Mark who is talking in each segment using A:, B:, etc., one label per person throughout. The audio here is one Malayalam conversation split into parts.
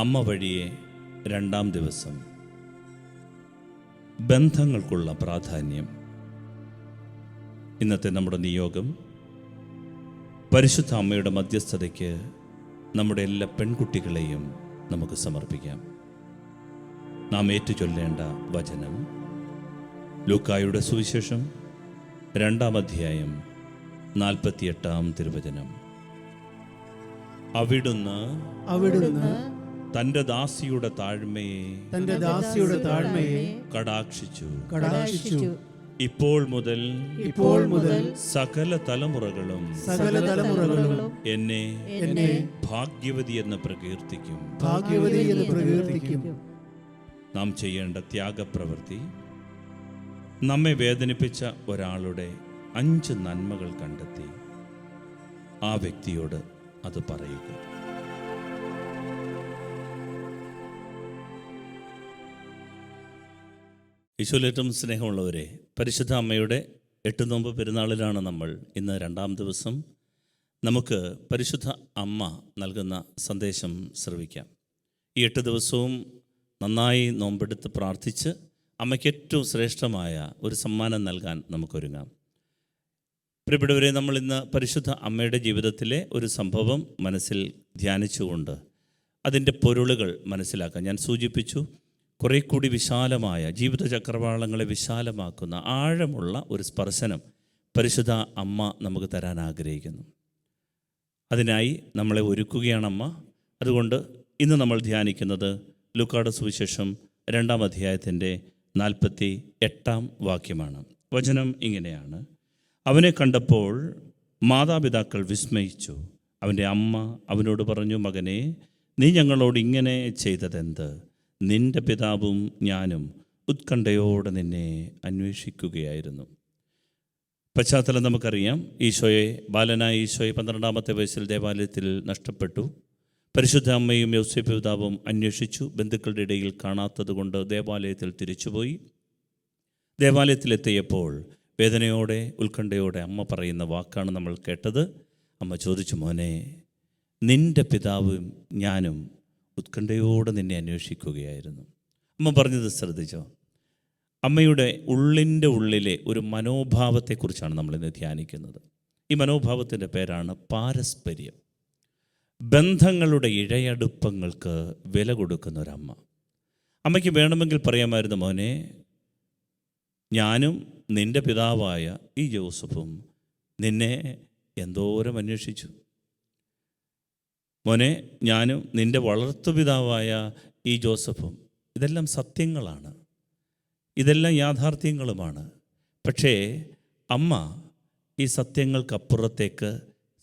A: അമ്മ വഴിയെ രണ്ടാം ദിവസം. ബന്ധങ്ങൾക്കുള്ള പ്രാധാന്യം. ഇന്നത്തെ നമ്മുടെ നിയോഗം, പരിശുദ്ധ അമ്മയുടെ മധ്യസ്ഥതയ്ക്ക് നമ്മുടെ എല്ലാ പെൺകുട്ടികളെയും നമുക്ക് സമർപ്പിക്കാം. നാം ഏറ്റുചൊല്ലേണ്ട വചനം ലൂക്കായുടെ സുവിശേഷം 2-ാം അധ്യായം 48-ാം തിരുവചനം. അവിടുന്ന് തന്റെ ദാസിയുടെ താഴ്മയെ കടാക്ഷിച്ചു. ഇപ്പോൾ മുതൽ സകല തലമുറകളും എന്നെ ഭാഗ്യവതി എന്ന് പ്രകീർത്തിക്കും. നാം ചെയ്യേണ്ട ത്യാഗപ്രവൃത്തി, നമ്മെ വേദനിപ്പിച്ച ഒരാളുടെ 5 നന്മകൾ കണ്ടെത്തി ആ വ്യക്തിയോട് അത് പറയുക. ഈശോയിലേറ്റവും സ്നേഹമുള്ളവരെ, പരിശുദ്ധ അമ്മയുടെ 8 നോമ്പ് പെരുന്നാളിലാണ് നമ്മൾ. ഇന്ന് 2-ാം ദിവസം. നമുക്ക് പരിശുദ്ധ അമ്മ നൽകുന്ന സന്ദേശം ശ്രവിക്കാം. ഈ 8 ദിവസവും നന്നായി നോമ്പെടുത്ത് പ്രാർത്ഥിച്ച് അമ്മയ്ക്ക് ഏറ്റവും ശ്രേഷ്ഠമായ ഒരു സമ്മാനം നൽകാൻ നമുക്കൊരുങ്ങാം. പ്രിയപ്പെട്ടവരെ, നമ്മൾ ഇന്ന് പരിശുദ്ധ അമ്മയുടെ ജീവിതത്തിലെ ഒരു സംഭവം മനസ്സിൽ ധ്യാനിച്ചുകൊണ്ട് അതിൻ്റെ പൊരുളുകൾ മനസ്സിലാക്കാൻ ഞാൻ സൂചിപ്പിച്ചു. കുറേ കൂടി വിശാലമായ ജീവിത ചക്രവാളങ്ങളെ വിശാലമാക്കുന്ന ആഴമുള്ള ഒരു സ്പർശനം പരിശുദ്ധ അമ്മ നമുക്ക് തരാൻ ആഗ്രഹിക്കുന്നു. അതിനായി നമ്മളെ ഒരുക്കുകയാണ് അമ്മ. അതുകൊണ്ട് ഇന്ന് നമ്മൾ ധ്യാനിക്കുന്നത് ലൂക്കായുടെ സുവിശേഷം 2-ാം അധ്യായത്തിൻ്റെ 48-ാം വാക്യമാണ്. വചനം ഇങ്ങനെയാണ്: അവനെ കണ്ടപ്പോൾ മാതാപിതാക്കൾ വിസ്മയിച്ചു. അവൻ്റെ അമ്മ അവനോട് പറഞ്ഞു, മകനെ, നീ ഞങ്ങളോട് ഇങ്ങനെ ചെയ്തതെന്ത്? നിന്റെ പിതാവും ഞാനും ഉത്കണ്ഠയോടെ നിന്നെ അന്വേഷിക്കുകയായിരുന്നു. പശ്ചാത്തലം നമുക്കറിയാം. ബാലനായ ഈശോയെ 12-ാമത്തെ വയസ്സിൽ ദേവാലയത്തിൽ നഷ്ടപ്പെട്ടു. പരിശുദ്ധ അമ്മയും യോസേപ്പ് പിതാവും അന്വേഷിച്ചു. ബന്ധുക്കളുടെ ഇടയിൽ കാണാത്തത് കൊണ്ട് ദേവാലയത്തിൽ തിരിച്ചുപോയി. ദേവാലയത്തിലെത്തിയപ്പോൾ വേദനയോടെ ഉത്കണ്ഠയോടെ അമ്മ പറയുന്ന വാക്കാണ് നമ്മൾ കേട്ടത്. അമ്മ ചോദിച്ചു, മോനെ, നിന്റെ പിതാവും ഞാനും ഉത്കണ്ഠയോടെ നിന്നെ അന്വേഷിക്കുകയായിരുന്നു. അമ്മ പറഞ്ഞത് ശ്രദ്ധിച്ചോ? അമ്മയുടെ ഉള്ളിൻ്റെ ഉള്ളിലെ ഒരു മനോഭാവത്തെക്കുറിച്ചാണ് നമ്മളിന്ന് ധ്യാനിക്കുന്നത്. ഈ മനോഭാവത്തിൻ്റെ പേരാണ് പാരസ്പര്യം. ബന്ധങ്ങളുടെ ഇഴയടുപ്പങ്ങൾക്ക് വില കൊടുക്കുന്ന ഒരമ്മ. അമ്മയ്ക്ക് വേണമെങ്കിൽ പറയാമായിരുന്നു, മോനെ, ഞാനും നിൻ്റെ പിതാവായ ഈ ജോസഫും നിന്നെ എന്തോരം അന്വേഷിച്ചു. മോനെ, ഞാനും നിൻ്റെ വളർത്തുപിതാവായ ഈ ജോസഫും. ഇതെല്ലാം സത്യങ്ങളാണ്, ഇതെല്ലാം യാഥാർത്ഥ്യങ്ങളുമാണ്. പക്ഷേ അമ്മ ഈ സത്യങ്ങൾക്കപ്പുറത്തേക്ക്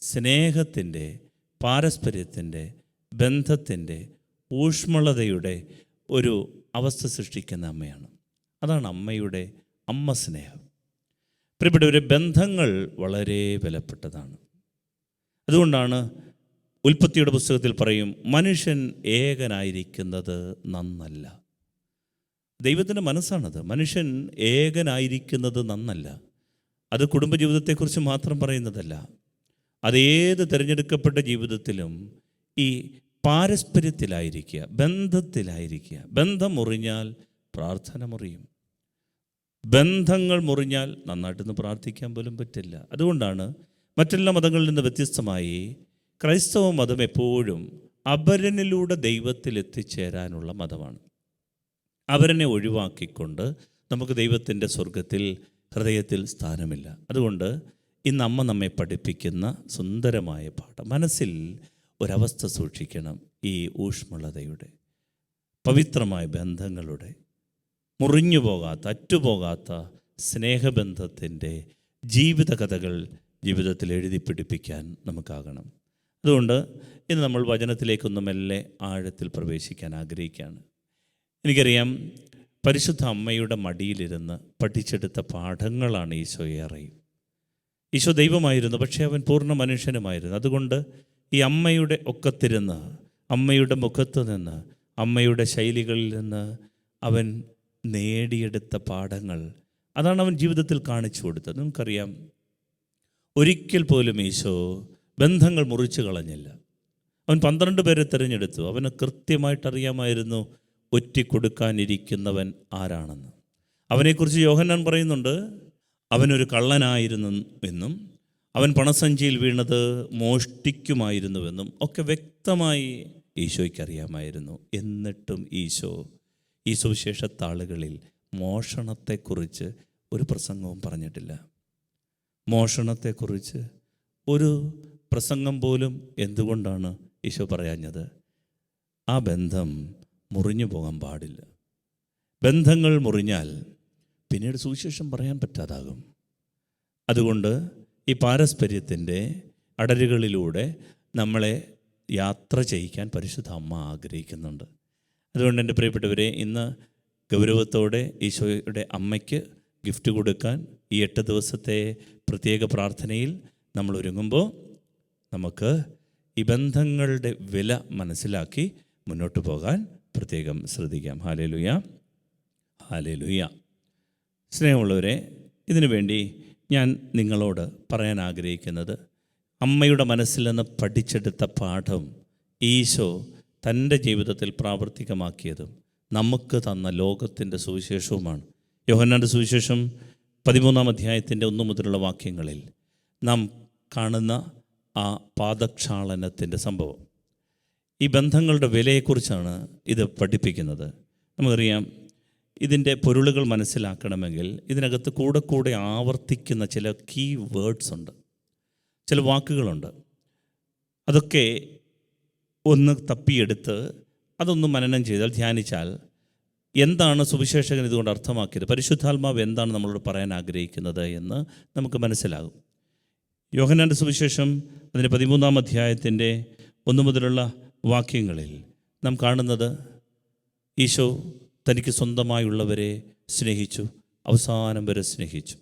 A: സ്നേഹത്തിൻ്റെ, പാരസ്പര്യത്തിൻ്റെ, ബന്ധത്തിൻ്റെ, ഊഷ്മളതയുടെ ഒരു അവസ്ഥ സൃഷ്ടിക്കുന്ന അമ്മയാണ്. അതാണ് അമ്മയുടെ അമ്മ സ്നേഹം. പ്രിയപ്പെട്ടവരെ, ബന്ധങ്ങൾ വളരെ വിലപ്പെട്ടതാണ്. അതുകൊണ്ടാണ് ഉൽപ്പത്തിയുടെ പുസ്തകത്തിൽ പറയും, മനുഷ്യൻ ഏകനായിരിക്കുന്നത് നന്നല്ല. ദൈവത്തിൻ്റെ മനസ്സാണത്. മനുഷ്യൻ ഏകനായിരിക്കുന്നത് നന്നല്ല. അത് കുടുംബജീവിതത്തെക്കുറിച്ച് മാത്രം പറയുന്നതല്ല. അതേത് തിരഞ്ഞെടുക്കപ്പെട്ട ജീവിതത്തിലും ഈ പാരസ്പര്യത്തിലായിരിക്കുക, ബന്ധത്തിലായിരിക്കുക. ബന്ധം മുറിഞ്ഞാൽ പ്രാർത്ഥന മുറിയും. ബന്ധങ്ങൾ മുറിഞ്ഞാൽ നന്നായിട്ടൊന്ന് പ്രാർത്ഥിക്കാൻ പോലും പറ്റില്ല. അതുകൊണ്ടാണ് മറ്റെല്ലാ മതങ്ങളിൽ നിന്ന് വ്യത്യസ്തമായി ക്രൈസ്തവ മതം എപ്പോഴും അപരനിലൂടെ ദൈവത്തിൽ എത്തിച്ചേരാനുള്ള മതമാണ്. അവരനെ ഒഴിവാക്കിക്കൊണ്ട് നമുക്ക് ദൈവത്തിൻ്റെ സ്വർഗത്തിൽ, ഹൃദയത്തിൽ സ്ഥാനമില്ല. അതുകൊണ്ട് ഇന്ന് അമ്മ നമ്മെ പഠിപ്പിക്കുന്ന സുന്ദരമായ പാഠം, മനസ്സിൽ ഒരവസ്ഥ സൂക്ഷിക്കണം. ഈ ഊഷ്മളതയുടെ, പവിത്രമായ ബന്ധങ്ങളുടെ, മുറിഞ്ഞു പോകാത്ത, അറ്റുപോകാത്ത സ്നേഹബന്ധത്തിൻ്റെ ജീവിത കഥകൾ ജീവിതത്തിൽ എഴുതി പിടിപ്പിക്കാൻ നമുക്കാകണം. അതുകൊണ്ട് ഇന്ന് നമ്മൾ വചനത്തിലേക്കൊന്ന് മെല്ലെ ആഴത്തിൽ പ്രവേശിക്കാൻ ആഗ്രഹിക്കുകയാണ്. എനിക്കറിയാം, പരിശുദ്ധ അമ്മയുടെ മടിയിലിരുന്ന് പഠിച്ചെടുത്ത പാഠങ്ങളാണ് ഈശോയെ അറിയും. ഈശോ ദൈവമായിരുന്നു, പക്ഷേ അവൻ പൂർണ്ണ മനുഷ്യനുമായിരുന്നു. അതുകൊണ്ട് ഈ അമ്മയുടെ ഒക്കത്തിരുന്ന്, അമ്മയുടെ മുഖത്ത് നിന്ന്, അമ്മയുടെ ശൈലികളിൽ നിന്ന് അവൻ നേടിയെടുത്ത പാഠങ്ങൾ, അതാണ് അവൻ ജീവിതത്തിൽ കാണിച്ചു കൊടുത്തത്. നിങ്ങൾക്കറിയാം, ഒരിക്കൽ പോലും ഈശോ ബന്ധങ്ങൾ മുറിച്ചു കളഞ്ഞില്ല. അവൻ 12 പേരെ തിരഞ്ഞെടുത്തു. അവന് കൃത്യമായിട്ടറിയാമായിരുന്നു ഒറ്റിക്കൊടുക്കാനിരിക്കുന്നവൻ ആരാണെന്ന്. അവനെക്കുറിച്ച് യോഹന്നാൻ പറയുന്നുണ്ട്, അവനൊരു കള്ളനായിരുന്നു എന്നും അവൻ പണസഞ്ചിയിൽ വീണത് മോഷ്ടിക്കുമായിരുന്നുവെന്നും ഒക്കെ വ്യക്തമായി ഈശോയ്ക്ക് അറിയാമായിരുന്നു. എന്നിട്ടും ഈശോ ഈ സുവിശേഷത്താളുകളിൽ മോഷണത്തെക്കുറിച്ച് ഒരു പ്രസംഗവും പറഞ്ഞിട്ടില്ല. മോഷണത്തെക്കുറിച്ച് ഒരു പ്രസംഗം പോലും എന്തുകൊണ്ടാണ് ഈശോ പറയാഞ്ഞത്? ആ ബന്ധം മുറിഞ്ഞു പോകാൻ പാടില്ല. ബന്ധങ്ങൾ മുറിഞ്ഞാൽ പിന്നീട് സുവിശേഷം പറയാൻ പറ്റാതാകും. അതുകൊണ്ട് ഈ പാരസ്പര്യത്തിൻ്റെ അടരുകളിലൂടെ നമ്മളെ യാത്ര ചെയ്യിക്കാൻ പരിശുദ്ധ അമ്മ ആഗ്രഹിക്കുന്നുണ്ട്. അതുകൊണ്ട് എൻ്റെ പ്രിയപ്പെട്ടവരെ, ഇന്ന് ഗൗരവത്തോടെ ഈശോയുടെ അമ്മയ്ക്ക് ഗിഫ്റ്റ് കൊടുക്കാൻ ഈ 8 ദിവസത്തെ പ്രത്യേക പ്രാർത്ഥനയിൽ നമ്മൾ ഒരുങ്ങുമ്പോൾ നമുക്ക് ഈ ബന്ധങ്ങളുടെ വില മനസ്സിലാക്കി മുന്നോട്ട് പോകാൻ പ്രത്യേകം ശ്രദ്ധിക്കാം. Hallelujah, hallelujah. സ്നേഹമുള്ളവരെ, ഇതിനു വേണ്ടി ഞാൻ നിങ്ങളോട് പറയാൻ ആഗ്രഹിക്കുന്നത്, അമ്മയുടെ മനസ്സിൽ നിന്ന് പഠിച്ചെടുത്ത പാഠം ഈശോ തൻ്റെ ജീവിതത്തിൽ പ്രാവർത്തികമാക്കിയതും നമുക്ക് തന്ന ലോകത്തിൻ്റെ സുവിശേഷവുമാണ്. യോഹന്നാൻ്റെ സുവിശേഷം 13-ാം അധ്യായത്തിൻ്റെ 1 മുതലുള്ള വാക്യങ്ങളിൽ നാം കാണുന്ന ആ പാദക്ഷാളനത്തിൻ്റെ സംഭവം, ഈ ബന്ധങ്ങളുടെ വിലയെക്കുറിച്ചാണ് ഇത് പഠിപ്പിക്കുന്നത്. നമുക്കറിയാം, ഇതിൻ്റെ പൊരുളുകൾ മനസ്സിലാക്കണമെങ്കിൽ ഇതിനകത്ത് കൂടെ കൂടെ ആവർത്തിക്കുന്ന ചില കീ വേർഡ്സ് ഉണ്ട്, ചില വാക്കുകളുണ്ട്. അതൊക്കെ ഒന്ന് തപ്പിയെടുത്ത് അതൊന്ന് മനനം ചെയ്താൽ, ധ്യാനിച്ചാൽ എന്താണ് സുവിശേഷകൻ ഇതുകൊണ്ട് അർത്ഥമാക്കിയത്, പരിശുദ്ധാത്മാവ് എന്താണ് നമ്മളോട് പറയാൻ ആഗ്രഹിക്കുന്നത് എന്ന് നമുക്ക് മനസ്സിലാകും. യോഹന്നാൻ്റെ സുവിശേഷം അതിൻ്റെ 13-ാം അധ്യായത്തിൻ്റെ 1 മുതലുള്ള വാക്യങ്ങളിൽ നാം കാണുന്നത്, ഈശോ തനിക്ക് സ്വന്തമായുള്ളവരെ സ്നേഹിച്ചു, അവസാനം വരെ സ്നേഹിച്ചു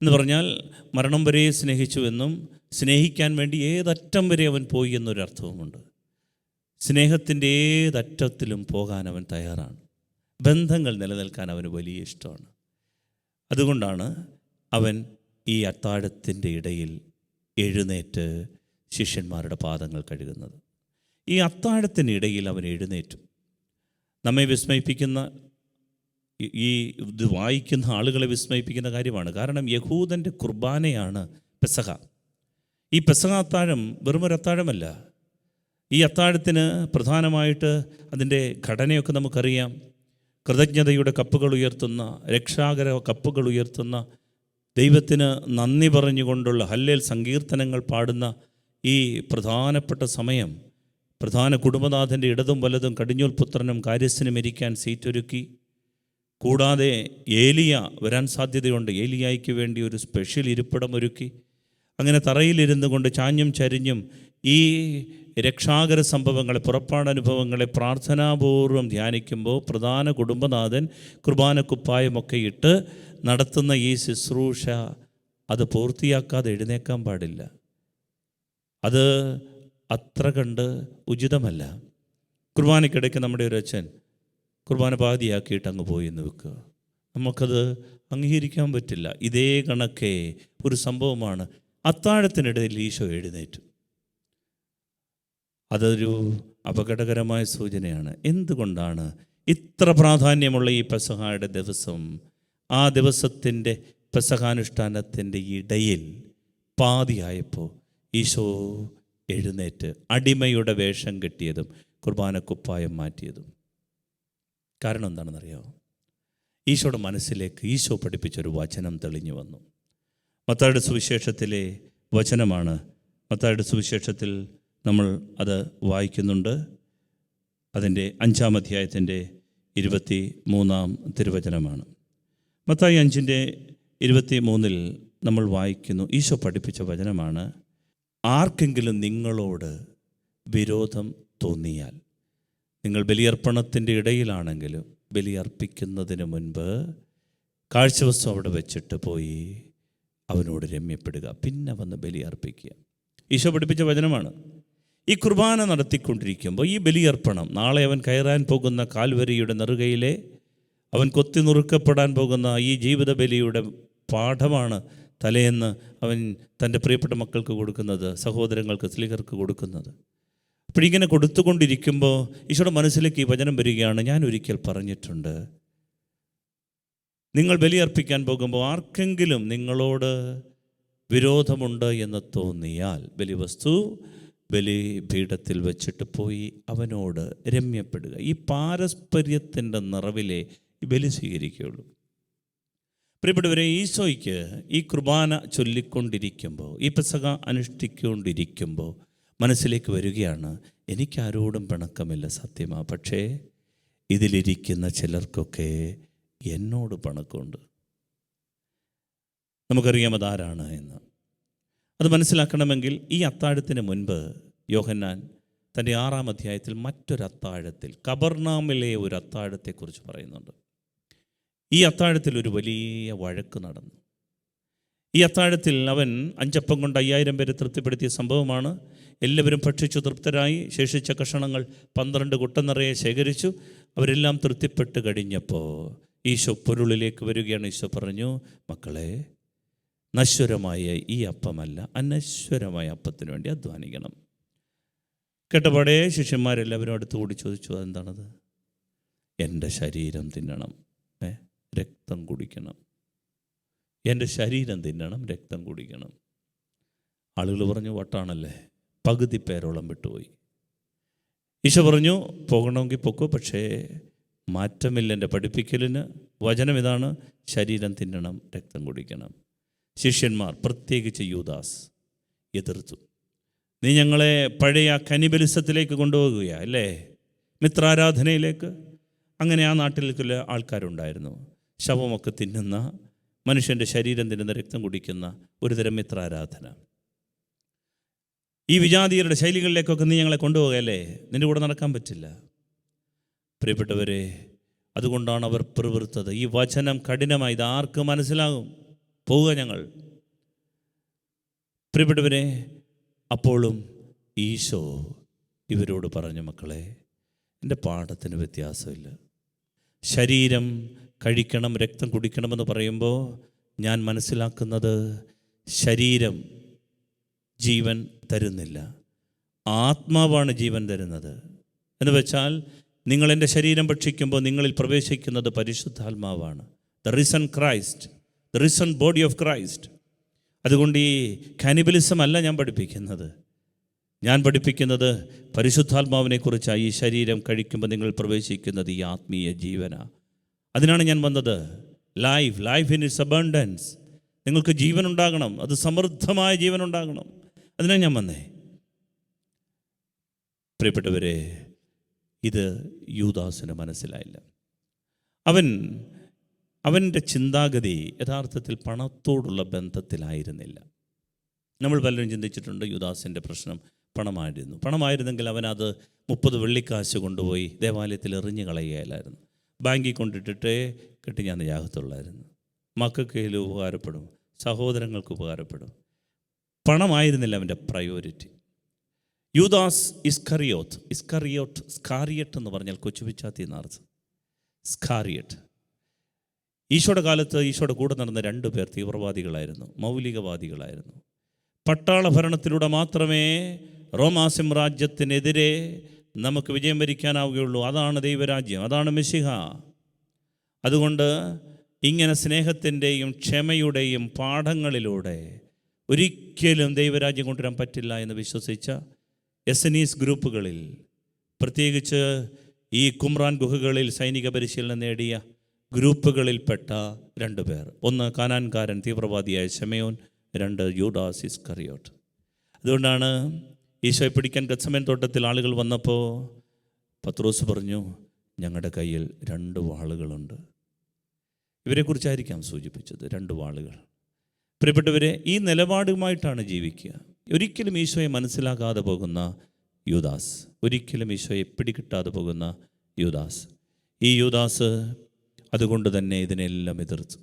A: എന്ന് പറഞ്ഞാൽ മരണം വരെ സ്നേഹിച്ചു എന്നും സ്നേഹിക്കാൻ വേണ്ടി ഏതറ്റം വരെ അവൻ പോയി എന്നൊരർത്ഥവുമുണ്ട്. സ്നേഹത്തിൻ്റെ ഏതറ്റത്തിലും പോകാൻ അവൻ തയ്യാറാണ്. ബന്ധങ്ങൾ നിലനിൽക്കാൻ അവന് വലിയ ഇഷ്ടമാണ്. അതുകൊണ്ടാണ് അവൻ ഈ അത്താഴത്തിൻ്റെ ഇടയിൽ എഴുന്നേറ്റ് ശിഷ്യന്മാരുടെ പാദങ്ങൾ കഴുകുന്നത്. ഈ അത്താഴത്തിനിടയിൽ അവൻ എഴുന്നേറ്റു. നമ്മെ വിസ്മയിപ്പിക്കുന്ന, ഈ ഇത് വായിക്കുന്ന ആളുകളെ വിസ്മയിപ്പിക്കുന്ന കാര്യമാണ്. കാരണം യഹൂദൻ്റെ കുർബാനയാണ് പെസഹ. ഈ പെസഹ അത്താഴം വെറുമൊരു അത്താഴമല്ല. ഈ അത്താഴത്തിന് പ്രധാനമായിട്ട് അതിൻ്റെ ഘടനയൊക്കെ നമുക്കറിയാം. കൃതജ്ഞതയുടെ കപ്പുകൾ ഉയർത്തുന്ന, രക്ഷാകര കപ്പുകൾ ഉയർത്തുന്ന, ദൈവത്തിന് നന്ദി പറഞ്ഞുകൊണ്ടുള്ള ഹല്ലേൽ സങ്കീർത്തനങ്ങൾ പാടുന്ന ഈ പ്രധാനപ്പെട്ട സമയം, പ്രധാന കുടുംബനാഥൻ്റെ ഇടതും വലതും കടിഞ്ഞൂൽ പുത്രനും കാര്യസ്ഥനും ഇരിക്കാൻ സീറ്റൊരുക്കി. കൂടാതെ ഏലിയ വരാൻ സാധ്യതയുണ്ട്, ഏലിയായ്ക്ക് വേണ്ടി ഒരു സ്പെഷ്യൽ ഇരിപ്പിടം ഒരുക്കി. അങ്ങനെ തറയിലിരുന്നു കൊണ്ട് ചാഞ്ഞും ചരിഞ്ഞും ഈ രക്ഷാകര സംഭവങ്ങളെ, പുറപ്പാടനുഭവങ്ങളെ പ്രാർത്ഥനാപൂർവം ധ്യാനിക്കുമ്പോൾ പ്രധാന കുടുംബനാഥൻ കുർബാനക്കുപ്പായമൊക്കെ ഇട്ട് നടത്തുന്ന ഈ ശുശ്രൂഷ അത് പൂർത്തിയാക്കാതെ എഴുന്നേക്കാൻ പാടില്ല. അത് അത്ര കണ്ട് ഉചിതമല്ല. കുർബാനയ്ക്കിടയ്ക്ക് നമ്മുടെ ഒരു അച്ഛൻ കുർബാന പാതിയാക്കിയിട്ട് അങ്ങ് പോയി എന്ന് വെക്കുക, നമുക്കത് അംഗീകരിക്കാൻ പറ്റില്ല. ഇതേ കണക്കെ ഒരു സംഭവമാണ്. അത്താഴത്തിനിടയിൽ ഈശോ എഴുന്നേറ്റു. അതൊരു അപകടകരമായ സൂചനയാണ്. എന്തുകൊണ്ടാണ് ഇത്ര പ്രാധാന്യമുള്ള ഈ പെസഹായുടെ ദിവസം, ആ ദിവസത്തിൻ്റെ പെസഹാനുഷ്ഠാനത്തിൻ്റെ ഇടയിൽ പാതിയായപ്പോൾ ഈശോ എഴുന്നേറ്റ് അടിമയുടെ വേഷം കെട്ടിയതും കുർബാനക്കുപ്പായം മാറ്റിയതും? കാരണം എന്താണെന്നറിയാമോ? ഈശോയുടെ മനസ്സിലേക്ക് ഈശോ പഠിപ്പിച്ചൊരു വചനം തെളിഞ്ഞു വന്നു. മത്തായിയുടെ സുവിശേഷത്തിലെ വചനമാണ്. മത്തായിയുടെ സുവിശേഷത്തിൽ നമ്മൾ അത് വായിക്കുന്നുണ്ട്. അതിൻ്റെ 5-ാം അധ്യായത്തിൻ്റെ 23-ാം തിരുവചനമാണ്. മത്തായി 5:23 നമ്മൾ വായിക്കുന്നു, ഈശോ പഠിപ്പിച്ച വചനമാണ്: ആർക്കെങ്കിലും നിങ്ങളോട് വിരോധം തോന്നിയാൽ, നിങ്ങൾ ബലിയർപ്പണത്തിൻ്റെ ഇടയിലാണെങ്കിലും ബലിയർപ്പിക്കുന്നതിന് മുൻപ് കാഴ്ചവസ്തു അവിടെ വെച്ചിട്ട് പോയി അവനോട് രമ്യപ്പെടുക, പിന്നെ വന്ന് ബലിയർപ്പിക്കുക. ഈശോ പഠിപ്പിച്ച വചനമാണ്. ഈ കുർബാന നടത്തിക്കൊണ്ടിരിക്കുമ്പോൾ ഈ ബലിയർപ്പണം, നാളെ അവൻ കയറാൻ പോകുന്ന കാൽവരിയുടെ നെറുകയിലെ അവൻ കൊത്തി നുറുക്കപ്പെടാൻ പോകുന്ന ഈ ജീവിത ബലിയുടെ പാഠമാണ് തലേന്ന് അവൻ തൻ്റെ പ്രിയപ്പെട്ട മക്കൾക്ക് കൊടുക്കുന്നത്, സഹോദരങ്ങൾക്ക്, സ്ത്രീകർക്ക് കൊടുക്കുന്നത്. അപ്പോഴിങ്ങനെ കൊടുത്തുകൊണ്ടിരിക്കുമ്പോൾ ഈശോയുടെ മനസ്സിലേക്ക് ഈ വചനം വരികയാണ്. ഞാൻ ഒരിക്കൽ പറഞ്ഞിട്ടുണ്ട്, നിങ്ങൾ ബലിയർപ്പിക്കാൻ പോകുമ്പോൾ ആർക്കെങ്കിലും നിങ്ങളോട് വിരോധമുണ്ട് എന്ന് തോന്നിയാൽ ബലിവസ്തു ബലിപീഠത്തിൽ വെച്ചിട്ട് പോയി അവനോട് രമ്യപ്പെടുക. ഈ പാരസ്പര്യത്തിൻ്റെ നിറവിലെ ഈ ബലി സ്വീകരിക്കുകയുള്ളൂ. പ്രിയപ്പെട്ടവരെ, ഈശോയ്ക്ക് ഈ കുർബാന ചൊല്ലിക്കൊണ്ടിരിക്കുമ്പോൾ, ഈ പെസഹ അനുഷ്ഠിച്ചുകൊണ്ടിരിക്കുമ്പോൾ മനസ്സിലേക്ക് വരികയാണ്, എനിക്കാരോടും പിണക്കമില്ല സത്യമാ, പക്ഷേ ഇതിലിരിക്കുന്ന ചിലർക്കൊക്കെ എന്നോട് പിണക്കമുണ്ട്. നമുക്കറിയാം അതാരാണ് എന്ന്. അത് മനസ്സിലാക്കണമെങ്കിൽ ഈ അത്താഴത്തിന് മുൻപ് യോഹന്നാൻ തൻ്റെ 6-ാം അധ്യായത്തിൽ മറ്റൊരു അത്താഴത്തിൽ, കബർനാമിലെ ഒരു അത്താഴത്തെക്കുറിച്ച് പറയുന്നുണ്ട്. ഈ അത്താഴത്തിൽ ഒരു വലിയ വഴക്ക് നടന്നു. ഈ അത്താഴത്തിൽ അവൻ 5 അപ്പം കൊണ്ട് 5000 പേരെ തൃപ്തിപ്പെടുത്തിയ സംഭവമാണ്. എല്ലാവരും ഭക്ഷിച്ചു തൃപ്തരായി. ശേഷിച്ച കഷണങ്ങൾ 12 കുട്ട നിറയെ ശേഖരിച്ചു. അവരെല്ലാം തൃപ്തിപ്പെട്ട് കഴിഞ്ഞപ്പോൾ ഈശോ പൊരുളിലേക്ക് വരികയാണ്. ഈശോ പറഞ്ഞു, മക്കളെ, നശ്വരമായ ഈ അപ്പമല്ല, അനശ്വരമായ അപ്പത്തിന് വേണ്ടി അധ്വാനിക്കണം. കേട്ടപാടെ ശിഷ്യന്മാരെല്ലാവരും അടുത്ത് കൂടി ചോദിച്ചു, അതെന്താണത്? എൻ്റെ ശരീരം തിന്നണം, രക്തം കുടിക്കണം. എൻ്റെ ശരീരം തിന്നണം, രക്തം കുടിക്കണം. ആളുകൾ പറഞ്ഞു, വട്ടാണല്ലേ, പകുതി പേരോളം വിട്ടുപോയി. ഈശോ പറഞ്ഞു, പോകണമെങ്കിൽ പൊക്കോ, പക്ഷേ മാറ്റമില്ല എൻ്റെ പഠിപ്പിക്കലിന്. വചനം ഇതാണ്, ശരീരം തിന്നണം, രക്തം കുടിക്കണം. ശിഷ്യന്മാർ, പ്രത്യേകിച്ച് യൂദാസ്, എതിർത്തു. നീ ഞങ്ങളെ പഴയ കനിബലിസത്തിലേക്ക് കൊണ്ടുപോകുകയാ അല്ലേ, മിത്രാരാധനയിലേക്ക്. അങ്ങനെ ആ നാട്ടിലേക്കുള്ള ആൾക്കാരുണ്ടായിരുന്നു. ശവമൊക്കെ തിന്നുന്ന, മനുഷ്യൻ്റെ ശരീരം തിന്നുന്ന, രക്തം കുടിക്കുന്ന ഒരുതരം മിത്രാരാധന. ഈ വിജാതീയരുടെ ശൈലികളിലേക്കൊക്കെ നീ ഞങ്ങളെ കൊണ്ടുപോകുകയല്ലേ, നിൻ്റെ കൂടെ നടക്കാൻ പറ്റില്ല. പ്രിയപ്പെട്ടവരെ, അതുകൊണ്ടാണ് അവർ പ്രവൃത്തത്. ഈ വചനം കഠിനമായി, ഇത് ആർക്ക് മനസ്സിലാകും? പോവുക ഞങ്ങൾ. പ്രിയപ്പെട്ടവരെ, അപ്പോഴും ഈശോ ഇവരോട് പറഞ്ഞു, മക്കളെ, എൻ്റെ പാഠത്തിന് വ്യത്യാസമില്ല. ശരീരം കഴിക്കണം, രക്തം കുടിക്കണമെന്ന് പറയുമ്പോൾ ഞാൻ മനസ്സിലാക്കുന്നത്, ശരീരം ജീവൻ തരുന്നില്ല, ആത്മാവാണ് ജീവൻ തരുന്നത്. എന്ന് വെച്ചാൽ നിങ്ങളെൻ്റെ ശരീരം ഭക്ഷിക്കുമ്പോൾ നിങ്ങളിൽ പ്രവേശിക്കുന്നത് പരിശുദ്ധാത്മാവാണ്. The risen Christ, the risen body of Christ. അതുകൊണ്ട് ഈ കാനിബലിസം അല്ല ഞാൻ പഠിപ്പിക്കുന്നത്. ഞാൻ പഠിപ്പിക്കുന്നത് പരിശുദ്ധാത്മാവിനെക്കുറിച്ചാണ്. ഈ ശരീരം കഴിക്കുമ്പോൾ നിങ്ങൾ പ്രവേശിക്കുന്നത് ഈ ആത്മീയ ജീവനാണ്. അതിനാണ് ഞാൻ വന്നത്. Life in its abundance. നിങ്ങൾക്ക് ജീവൻ ഉണ്ടാകണം, അത് സമൃദ്ധമായ ജീവൻ ഉണ്ടാകണം. അതിനാണ് ഞാൻ വന്നേ. പ്രിയപ്പെട്ടവരെ, ഇത് യൂദാസിന് മനസ്സിലായില്ല. അവൻ്റെ ചിന്താഗതി യഥാർത്ഥത്തിൽ പണത്തോടുള്ള ബന്ധത്തിലായിരുന്നില്ല. നമ്മൾ പലരും ചിന്തിച്ചിട്ടുണ്ട്, യൂദാസിൻ്റെ പ്രശ്നം പണമായിരുന്നെങ്കിൽ അവനത് 30 വെള്ളിക്കാശ് കൊണ്ടുപോയി ദേവാലയത്തിൽ എറിഞ്ഞു കളയുകയില്ലായിരുന്നു. ബാങ്കിൽ കൊണ്ടിട്ടിട്ടേ കെട്ടിഞ്ഞാൻ യാഗത്തുള്ളായിരുന്നു. മക്കൾക്ക് ഉപകാരപ്പെടും, സഹോദരങ്ങൾക്ക് ഉപകാരപ്പെടും. പണമായിരുന്നില്ല അവൻ്റെ പ്രയോറിറ്റി. യൂദാസ് സ്കാറിയട്ട് എന്ന് പറഞ്ഞാൽ കൊച്ചുപിച്ചാത്തി എന്നർത്ഥം. സ്കാറിയട്ട്. ഈശോയുടെ കാലത്ത് ഈശോയുടെ കൂടെ നടന്ന 2 പേർ തീവ്രവാദികളായിരുന്നു, മൗലികവാദികളായിരുന്നു. പട്ടാള ഭരണത്തിലൂടെ മാത്രമേ റോമാ സാമ്രാജ്യത്തിനെതിരെ നമുക്ക് വിജയം വരിക്കാനാവുകയുള്ളൂ. അതാണ് ദൈവരാജ്യം, അതാണ് മെസ്സിഹ. അതുകൊണ്ട് ഇങ്ങനെ സ്നേഹത്തിൻ്റെയും ക്ഷമയുടെയും പാഠങ്ങളിലൂടെ ഒരിക്കലും ദൈവരാജ്യം കൊണ്ടുവരാൻ പറ്റില്ല എന്ന് വിശ്വസിച്ച എസ്എനീസ് ഗ്രൂപ്പുകളിൽ, പ്രത്യേകിച്ച് ഈ കുമ്രാൻ ഗുഹകളിൽ സൈനിക പരിശീലനം നേടിയ ഗ്രൂപ്പുകളിൽപ്പെട്ട 2 പേർ. ഒന്ന് കാനാൻകാരൻ തീവ്രവാദിയായ ശമയോൻ, 2 യൂദാസ് ഇസ്കറിയോട്ട്. അതുകൊണ്ടാണ് ഈശോയെ പിടിക്കാൻ ഗത്സമേൻ തോട്ടത്തിൽ ആളുകൾ വന്നപ്പോൾ പത്രോസ് പറഞ്ഞു, ഞങ്ങളുടെ കയ്യിൽ 2 വാളുകളുണ്ട്. ഇവരെക്കുറിച്ചായിരിക്കാം സൂചിപ്പിച്ചത്, 2 വാളുകൾ. പ്രിയപ്പെട്ടവരെ, ഈ നിലപാടുമായിട്ടാണ് ജീവിക്കുക. ഒരിക്കലും ഈശോയെ മനസ്സിലാക്കാതെ പോകുന്ന യൂദാസ്, ഒരിക്കലും ഈശോയെ പിടികിട്ടാതെ പോകുന്ന യൂദാസ്. ഈ യൂദാസ് അതുകൊണ്ട് തന്നെ ഇതിനെല്ലാം എതിർത്തു.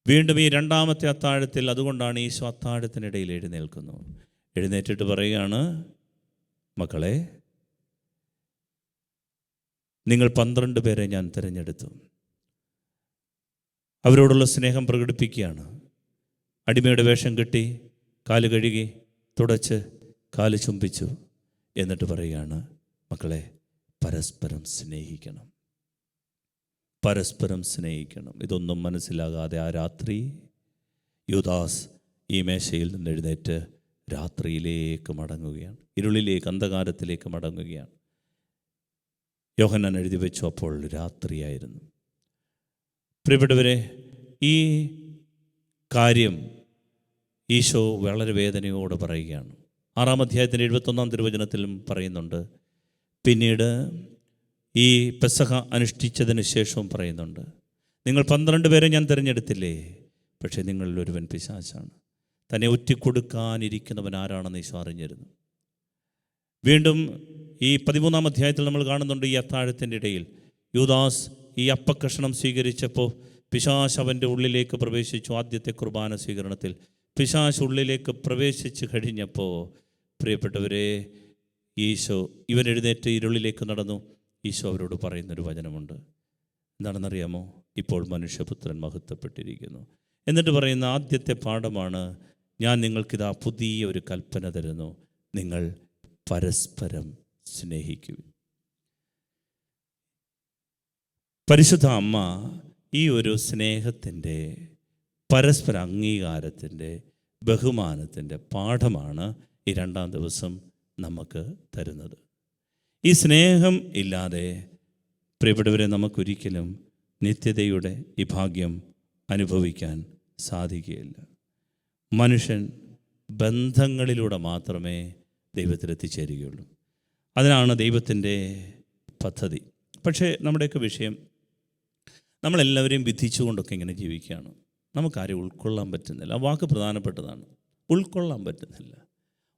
A: വീണ്ടും ഈ 2ാമത്തെ അത്താഴത്തിൽ, അതുകൊണ്ടാണ് ഈശോ അത്താഴത്തിനിടയിൽ എഴുന്നേറ്റിട്ട് പറയുകയാണ്, മക്കളെ, നിങ്ങൾ 12 പേരെ ഞാൻ തിരഞ്ഞെടുത്തു. അവരോടുള്ള സ്നേഹം പ്രകടിപ്പിക്കുകയാണ്. അടിമയുടെ വേഷം കെട്ടി കാല് കഴുകി തുടച്ച് കാല് ചുംബിച്ചു. എന്നിട്ട് പറയുകയാണ്, മക്കളെ പരസ്പരം സ്നേഹിക്കണം, പരസ്പരം സ്നേഹിക്കണം. ഇതൊന്നും മനസ്സിലാകാതെ ആ രാത്രി യൂദാസ് ഈ മേശയിൽ നിന്ന് എഴുന്നേറ്റ് രാത്രിയിലേക്ക് മടങ്ങുകയാണ്, ഇരുളിലേക്ക്, അന്ധകാരത്തിലേക്ക് മടങ്ങുകയാണ്. യോഹന്നാൻ എഴുതി വെച്ചു, അപ്പോൾ രാത്രിയായിരുന്നു. പ്രിയപ്പെട്ടവരെ, ഈ കാര്യം ഈശോ വളരെ വേദനയോടെ പറയുകയാണ്. 6-ാം അധ്യായത്തിൻ്റെ 71-ാം തിരുവചനത്തിലും പറയുന്നുണ്ട്. പിന്നീട് ഈ പെസഹ അനുഷ്ഠിച്ചതിന് ശേഷവും പറയുന്നുണ്ട്, നിങ്ങൾ 12 പേരെ ഞാൻ തിരഞ്ഞെടുത്തില്ലേ, പക്ഷേ നിങ്ങളിൽ ഒരുവൻ പിശാചാണ്, തന്നെ ഒറ്റിക്കൊടുക്കാനിരിക്കുന്നവൻ ആരാണെന്ന് ഈശോ അറിഞ്ഞിരുന്നു. വീണ്ടും ഈ 13-ാം അധ്യായത്തിൽ നമ്മൾ കാണുന്നുണ്ട്, ഈ അത്താഴത്തിൻ്റെ ഇടയിൽ യൂദാസ് ഈ അപ്പക്കഷണം സ്വീകരിച്ചപ്പോൾ പിശാച് അവൻ്റെ ഉള്ളിലേക്ക് പ്രവേശിച്ചു. ആദ്യത്തെ കുർബാന സ്വീകരണത്തിൽ പിശാച് ഉള്ളിലേക്ക് പ്രവേശിച്ച് കഴിഞ്ഞപ്പോൾ, പ്രിയപ്പെട്ടവരെ, ഈശോ ഇവൻ എഴുന്നേറ്റ് ഇരുളിലേക്ക് നടന്നു. ഈശോ അവരോട് പറയുന്നൊരു വചനമുണ്ട്. എന്താണെന്നറിയാമോ? ഇപ്പോൾ മനുഷ്യപുത്രൻ മഹത്വപ്പെട്ടിരിക്കുന്നു. എന്നിട്ട് പറയുന്ന ആദ്യത്തെ പാഠമാണ്, ഞാൻ നിങ്ങൾക്കിതാ പുതിയ ഒരു കൽപ്പന തരുന്നു, നിങ്ങൾ പരസ്പരം സ്നേഹിക്കൂ. പരിശുദ്ധ അമ്മ ഈ ഒരു സ്നേഹത്തിൻ്റെ, പരസ്പര അംഗീകാരത്തിൻ്റെ, ബഹുമാനത്തിൻ്റെ പാഠമാണ് ഈ 2-ാം ദിവസം നമുക്ക് തരുന്നത്. ഈ സ്നേഹം ഇല്ലാതെ പ്രിയപ്പെട്ടവരെ നമുക്കൊരിക്കലും നിത്യതയുടെ ഈ ഭാഗ്യം അനുഭവിക്കാൻ സാധിക്കുകയില്ല. മനുഷ്യൻ ബന്ധങ്ങളിലൂടെ മാത്രമേ ദൈവത്തിലെത്തിച്ചേരുകയുള്ളൂ. അതിനാണ് ദൈവത്തിൻ്റെ പദ്ധതി. പക്ഷേ നമ്മുടെയൊക്കെ വിഷയം, നമ്മളെല്ലാവരെയും വിധിച്ചുകൊണ്ടൊക്കെ ഇങ്ങനെ ജീവിക്കുകയാണ്. നമുക്കാരെയും ഉൾക്കൊള്ളാൻ പറ്റുന്നില്ല. ആ വാക്ക് പ്രധാനപ്പെട്ടതാണ്. ഉൾക്കൊള്ളാൻ പറ്റുന്നില്ല,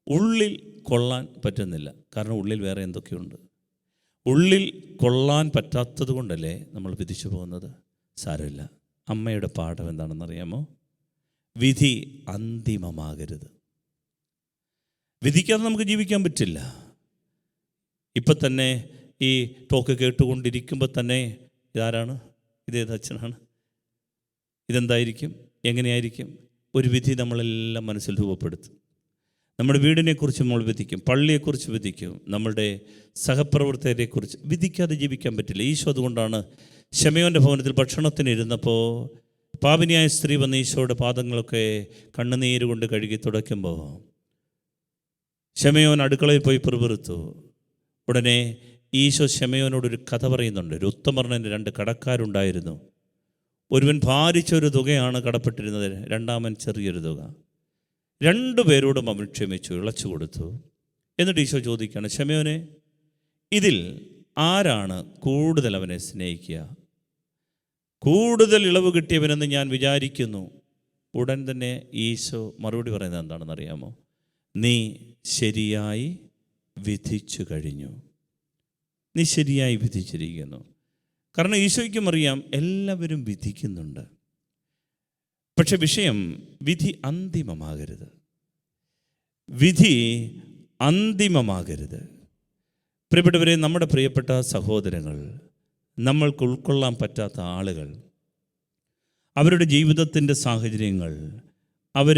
A: ഉള്ളിൽ കൊള്ളാൻ പറ്റുന്നില്ല. കാരണം ഉള്ളിൽ വേറെ എന്തൊക്കെയുണ്ട്. ഉള്ളിൽ കൊള്ളാൻ പറ്റാത്തത് കൊണ്ടല്ലേ നമ്മൾ വിധിച്ചു പോകുന്നത്. സാരമില്ല. അമ്മയുടെ പാഠം എന്താണെന്നറിയാമോ? വിധി അന്തിമമാകരുത്. വിധിക്കാതെ നമുക്ക് ജീവിക്കാൻ പറ്റില്ല. ഇപ്പം തന്നെ ഈ ടോക്ക് കേട്ടുകൊണ്ടിരിക്കുമ്പോൾ തന്നെ ഇതാരാണ്, ഇതേത് അച്ഛനാണ്, ഇതെന്തായിരിക്കും, എങ്ങനെയായിരിക്കും, ഒരു വിധി നമ്മളെല്ലാം മനസ്സിൽ രൂപപ്പെടുത്തും. നമ്മുടെ വീടിനെക്കുറിച്ച് നമ്മൾ വിധിക്കും, പള്ളിയെക്കുറിച്ച് വിധിക്കും, നമ്മളുടെ സഹപ്രവർത്തകരെക്കുറിച്ച്. വിധിക്കാതെ ജീവിക്കാൻ പറ്റില്ല. ഈശോ അതുകൊണ്ടാണ് ശമയോൻ്റെ ഭവനത്തിൽ ഭക്ഷണത്തിനിരുന്നപ്പോൾ പാപിനിയായ സ്ത്രീ വന്ന് ഈശോയുടെ പാദങ്ങളൊക്കെ കണ്ണുനീര് കൊണ്ട് കഴുകി തുടയ്ക്കുമ്പോൾ ശമയോൻ അടുക്കളയിൽ പോയി പിറുപിറുത്തു. ഉടനെ ഈശോ ശമയോനോടൊരു കഥ പറയുന്നുണ്ട്. ഒരു ഉത്തമർണന് 2 കടക്കാരുണ്ടായിരുന്നു. ഒരുവൻ ഭാരിച്ചൊരു തുകയാണ് കടപ്പെട്ടിരുന്നത്, രണ്ടാമൻ ചെറിയൊരു തുക. 2 പേരോടും അവൻ ക്ഷമിച്ചു, ഇളച്ചു കൊടുത്തു. എന്നിട്ട് ഈശോ ചോദിക്കുകയാണ്, ശമയോനെ, ഇതിൽ ആരാണ് കൂടുതൽ അവനെ സ്നേഹിക്കുക? കൂടുതൽ ഇളവ് കിട്ടിയവനെന്ന് ഞാൻ വിചാരിക്കുന്നു. ഉടൻ തന്നെ ഈശോ മറുപടി പറയുന്നത് എന്താണെന്നറിയാമോ? നീ ശരിയായി വിധിച്ചു കഴിഞ്ഞു. നീ ശരിയായി വിധിച്ചിരിക്കുന്നു. കാരണം ഈശോയ്ക്കും അറിയാം എല്ലാവരും വിധിക്കുന്നുണ്ട്. പക്ഷെ വിഷയം വിധി അന്തിമമാകരുത്. വിധി അന്തിമമാകരുത്. പ്രിയപ്പെട്ടവരെ, നമ്മുടെ പ്രിയപ്പെട്ട സഹോദരങ്ങൾ, നമ്മൾക്ക് ഉൾക്കൊള്ളാൻ പറ്റാത്ത ആളുകൾ, അവരുടെ ജീവിതത്തിൻ്റെ സാഹചര്യങ്ങൾ, അവർ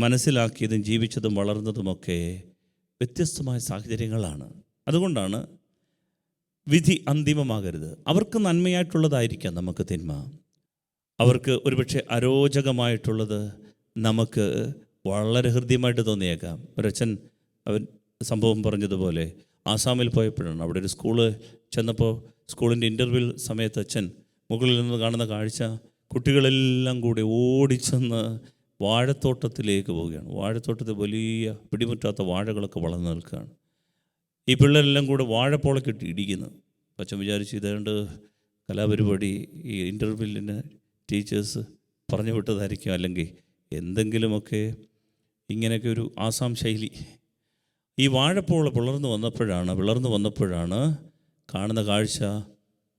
A: മനസ്സിലാക്കിയതും ജീവിച്ചതും വളർന്നതുമൊക്കെ വ്യത്യസ്തമായ സാഹചര്യങ്ങളാണ്. അതുകൊണ്ടാണ് വിധി അന്തിമമാകരുത്. അവർക്ക് നന്മയായിട്ടുള്ളതായിരിക്കാം നമുക്ക് തിന്മ, അവർക്ക് ഒരുപക്ഷെ അരോചകമായിട്ടുള്ളത് നമുക്ക് വളരെ ഹൃദ്യമായിട്ട് തോന്നിയേക്കാം. ഒരച്ഛൻ അവൻ സംഭവം പറഞ്ഞതുപോലെ ആസാമിൽ പോയപ്പോഴാണ്, അവിടെ ഒരു സ്കൂള് ചെന്നപ്പോൾ സ്കൂളിൻ്റെ ഇൻ്റർവ്യൂ സമയത്ത് അച്ഛൻ മുകളിൽ നിന്ന് കാണുന്ന കാഴ്ച, കുട്ടികളെല്ലാം കൂടി ഓടിച്ചെന്ന് വാഴത്തോട്ടത്തിലേക്ക് പോവുകയാണ്. വാഴത്തോട്ടത്തിൽ വലിയ പിടിമുറ്റാത്ത വാഴകളൊക്കെ വളർന്നു നിൽക്കുകയാണ്. ഈ പിള്ളേരെല്ലാം കൂടെ വാഴപ്പോളൊക്കെ ഇടിക്കുന്നു. അച്ഛൻ വിചാരിച്ചു ഇതേണ്ട് കലാപരിപാടി ഈ ഇൻ്റർവ്യൂവിന് ടീച്ചേഴ്സ് പറഞ്ഞു വിട്ടതായിരിക്കും, അല്ലെങ്കിൽ എന്തെങ്കിലുമൊക്കെ ഇങ്ങനെയൊക്കെ ഒരു ആസാം ശൈലി. ഈ വാഴപ്പോള വളർന്നു വന്നപ്പോഴാണ് കാണുന്ന കാഴ്ച,